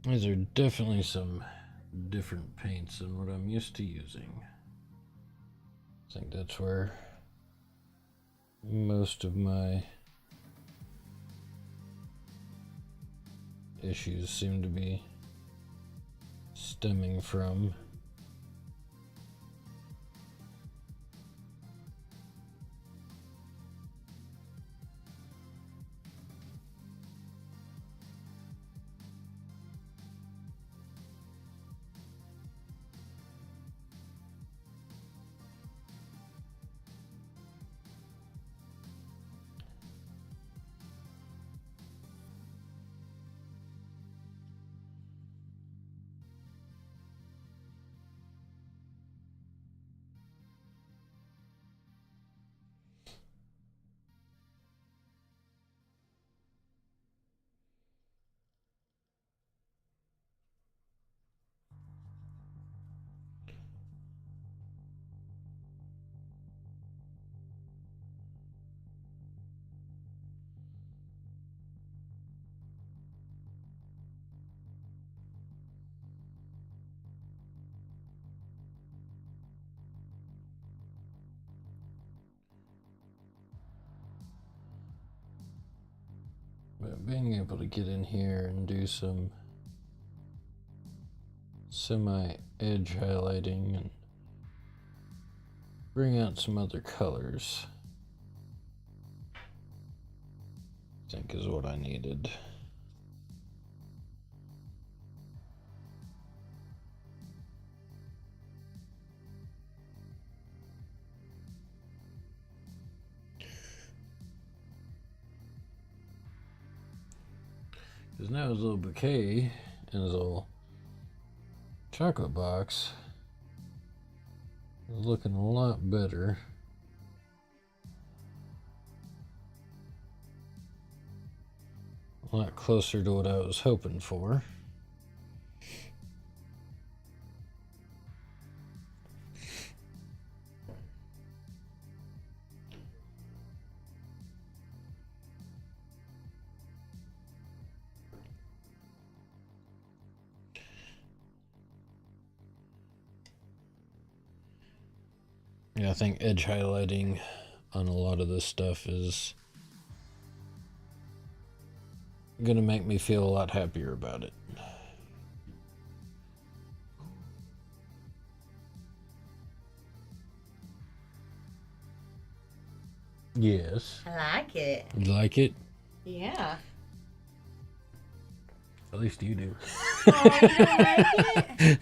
These are definitely some different paints than what I'm used to using. I think that's where most of my issues seem to be stemming from. But being able to get in here and do some semi-edge highlighting and bring out some other colors, I think is what I needed. Because now his little bouquet and his little chocolate box is looking a lot better. A lot closer to what I was hoping for. Yeah, I think edge highlighting on a lot of this stuff is gonna make me feel a lot happier about it. Yes. I like it. You like it? Yeah. At least you do. Oh, you don't like it?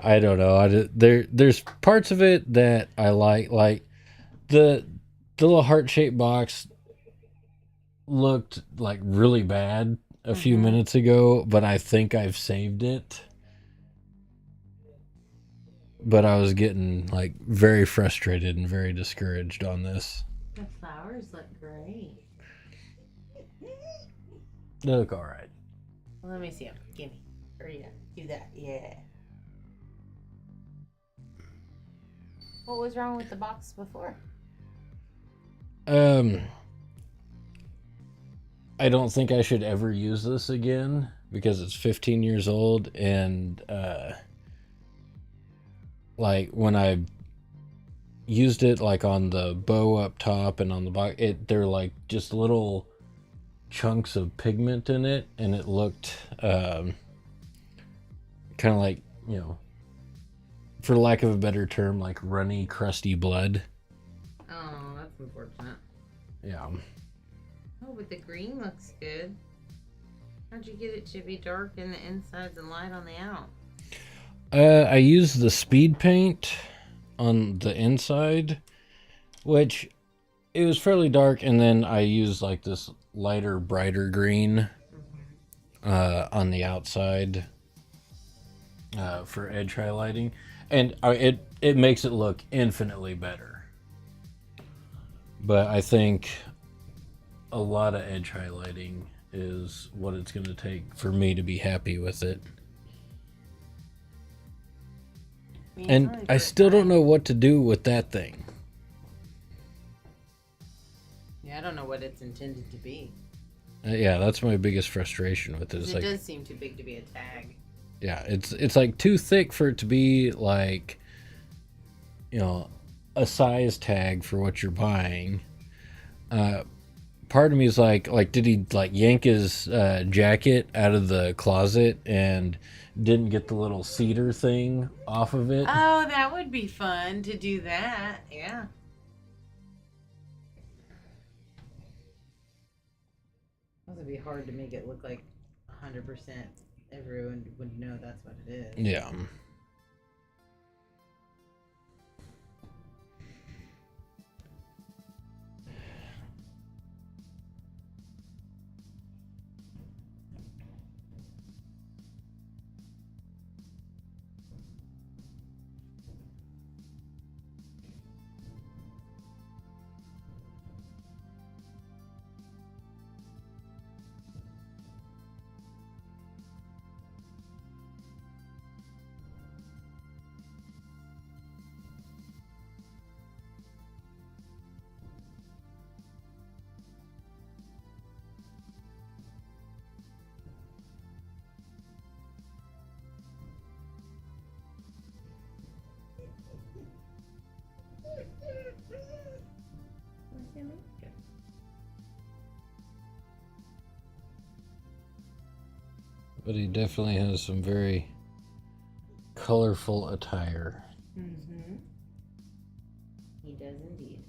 I don't know. There's parts of it that I like the little heart-shaped box looked like really bad a few minutes ago, but I think I've saved it. But I was getting like very frustrated and very discouraged on this. The flowers look great. They look all right. Let me see them. Gimme. Hurry up. Do that. Yeah. What was wrong with the box before? I don't think I should ever use this again because it's 15 years old, and like when I used it like on the bow up top and on the box, they're like just little chunks of pigment in it, and it looked kind of like, you know, for lack of a better term, like runny, crusty blood. Oh, that's unfortunate. Yeah. Oh, but the green looks good. How'd you get it to be dark in the insides and light on the out? I used the speed paint on the inside, which it was fairly dark, and then I used like this lighter, brighter green on the outside for edge highlighting, and it makes it look infinitely better. But I think a lot of edge highlighting is what it's going to take for me to be happy with it. And I still don't know what to do with that thing. Yeah, I don't know what it's intended to be. Yeah, that's my biggest frustration with it. It like, does seem too big to be a tag. Yeah, it's like too thick for it to be like, you know, a size tag for what you're buying. Part of me is like did he like yank his jacket out of the closet and didn't get the little cedar thing off of it? Oh, that would be fun to do that. Yeah. It would be hard to make it look like 100% everyone would know that's what it is. Yeah. But he definitely has some very colorful attire. Mm-hmm. He does indeed.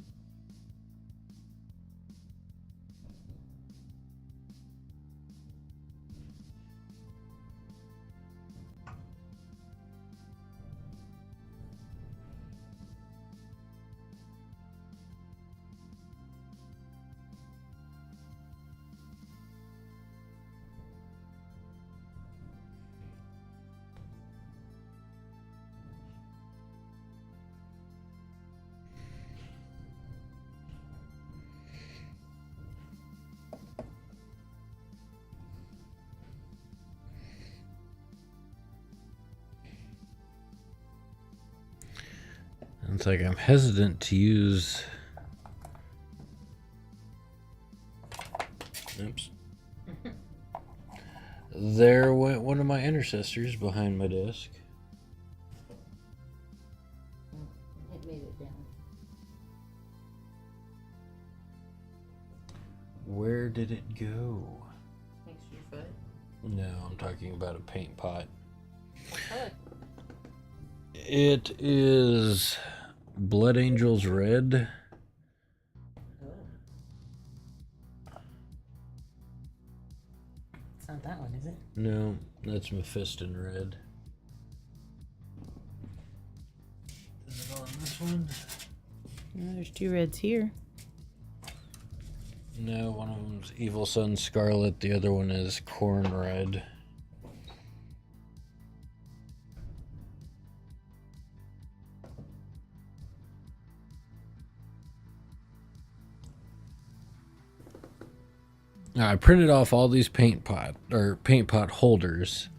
It's like I'm hesitant to use. Oops. There went one of my intercessors behind my desk. It made it down. Where did it go? Next to your foot? No, I'm talking about a paint pot. What color? It is Blood Angels Red. Oh. It's not that one, is it? No, that's Mephiston Red. Is it on this one? No, there's two reds here. No, one of them's Evil Sun Scarlet. The other one is Corn Red. Now, I printed off all these paint pot holders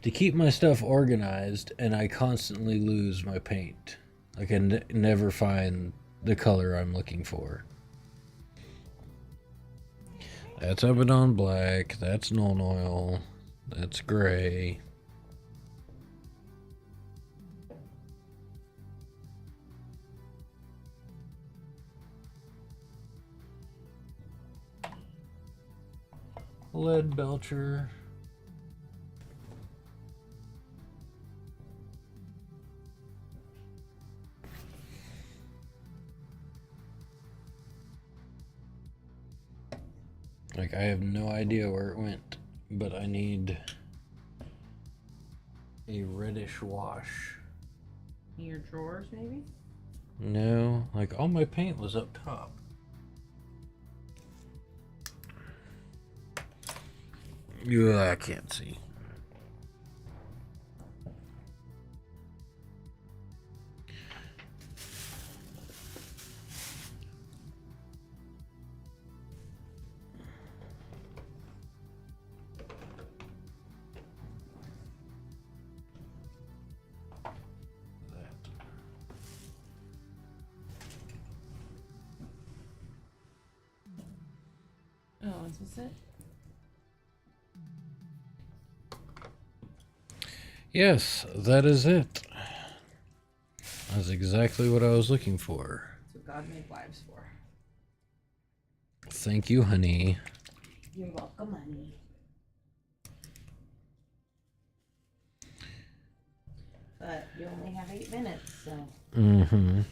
to keep my stuff organized, and I constantly lose my paint. I can never find the color I'm looking for. That's Abaddon Black, that's Nuln Oil, that's gray. Lead Belcher. Like, I have no idea where it went, but I need a reddish wash. In your drawers, maybe? No, like all my paint was up top. Yeah, I can't see. Oh, is this it? Yes, that is it. That's exactly what I was looking for. That's what God made wives for. Thank you, honey. You're welcome, honey. But you only have 8 minutes, so. Mm-hmm.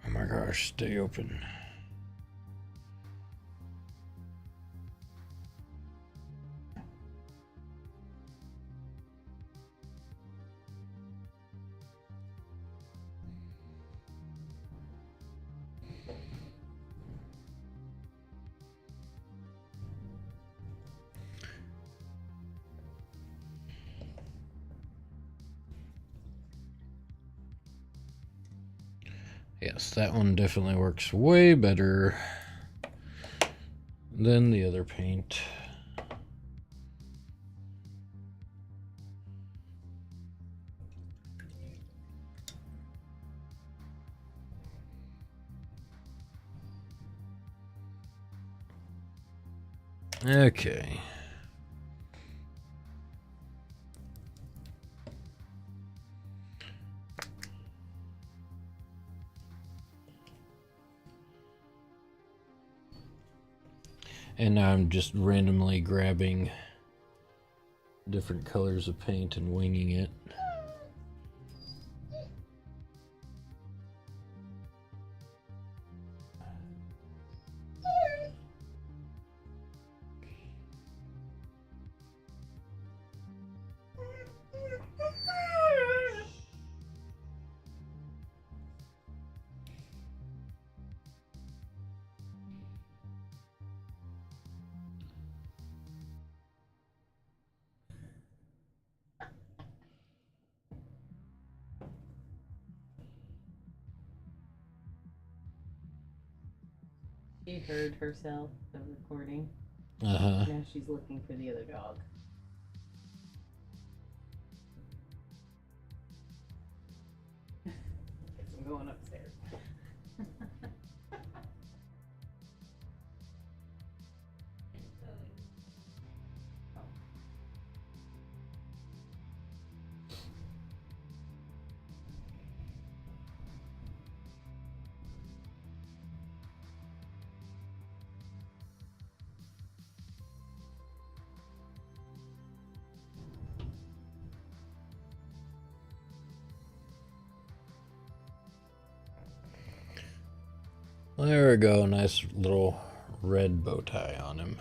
Oh my gosh, stay open. Yes, that one definitely works way better than the other paint. Okay. And now I'm just randomly grabbing different colors of paint and winging it. She heard herself, the recording. Uh-huh. Now she's looking for the other dog. Guess I'm going upstairs. There we go. Nice little red bow tie on him.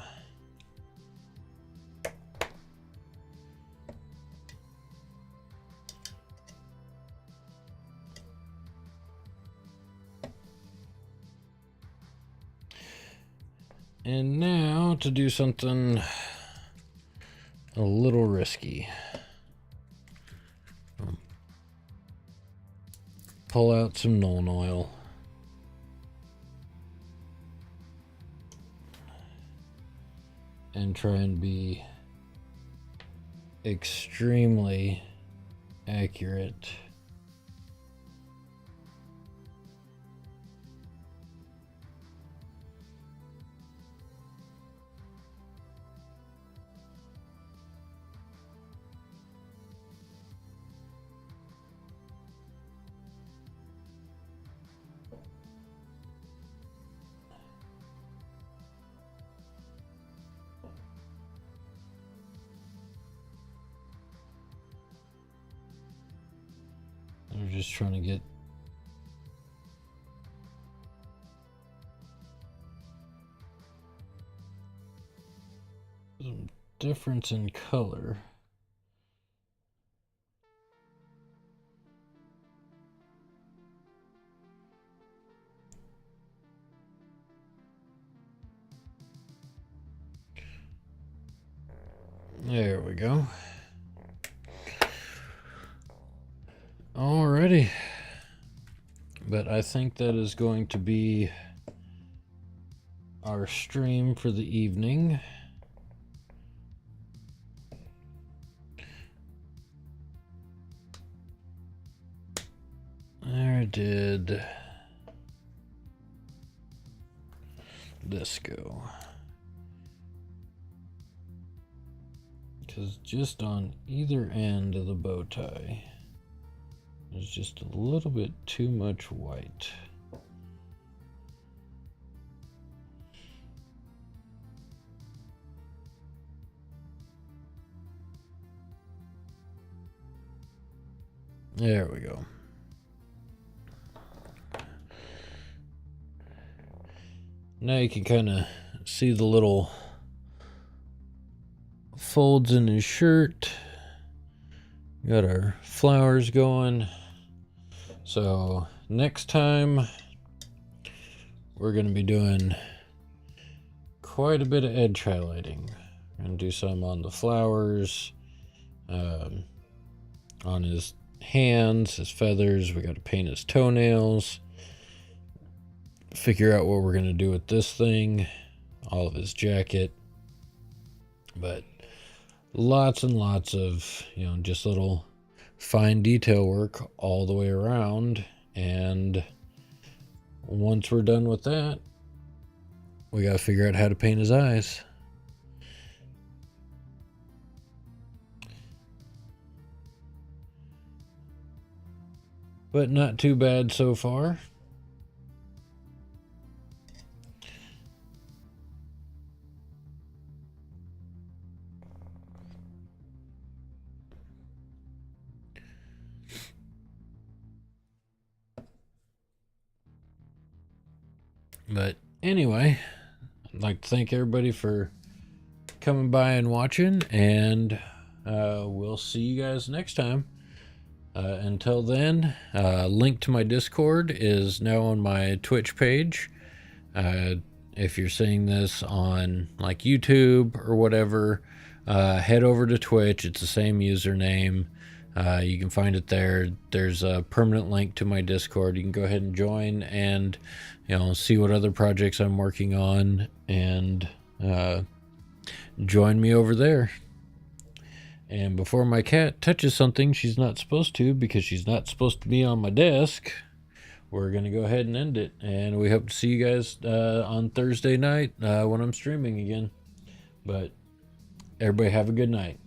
And now to do something a little risky. Pull out some Nuln Oil. And try and be extremely accurate. I'm just trying to get some difference in color. There we go. Alrighty. But I think that is going to be our stream for the evening. Where did this go? Because just on either end of the bow tie, there's just a little bit too much white. There we go. Now you can kind of see the little folds in his shirt. Got our flowers going. So next time we're going to be doing quite a bit of edge highlighting. We're going to do some on the flowers, on his hands, his feathers. We got to paint his toenails. Figure out what we're going to do with this thing, all of his jacket. But lots and lots of, just little fine detail work all the way around. And once we're done with that, we got to figure out how to paint his eyes. But not too bad so far. But anyway, I'd like to thank everybody for coming by and watching, and we'll see you guys next time. Until then, link to my Discord is now on my Twitch page. If you're seeing this on like YouTube or whatever, head over to Twitch. It's the same username. You can find it there. There's a permanent link to my Discord. You can go ahead and join and see what other projects I'm working on, and join me over there. And before my cat touches something she's not supposed to, because she's not supposed to be on my desk, we're going to go ahead and end it. And we hope to see you guys on Thursday night when I'm streaming again. But everybody have a good night.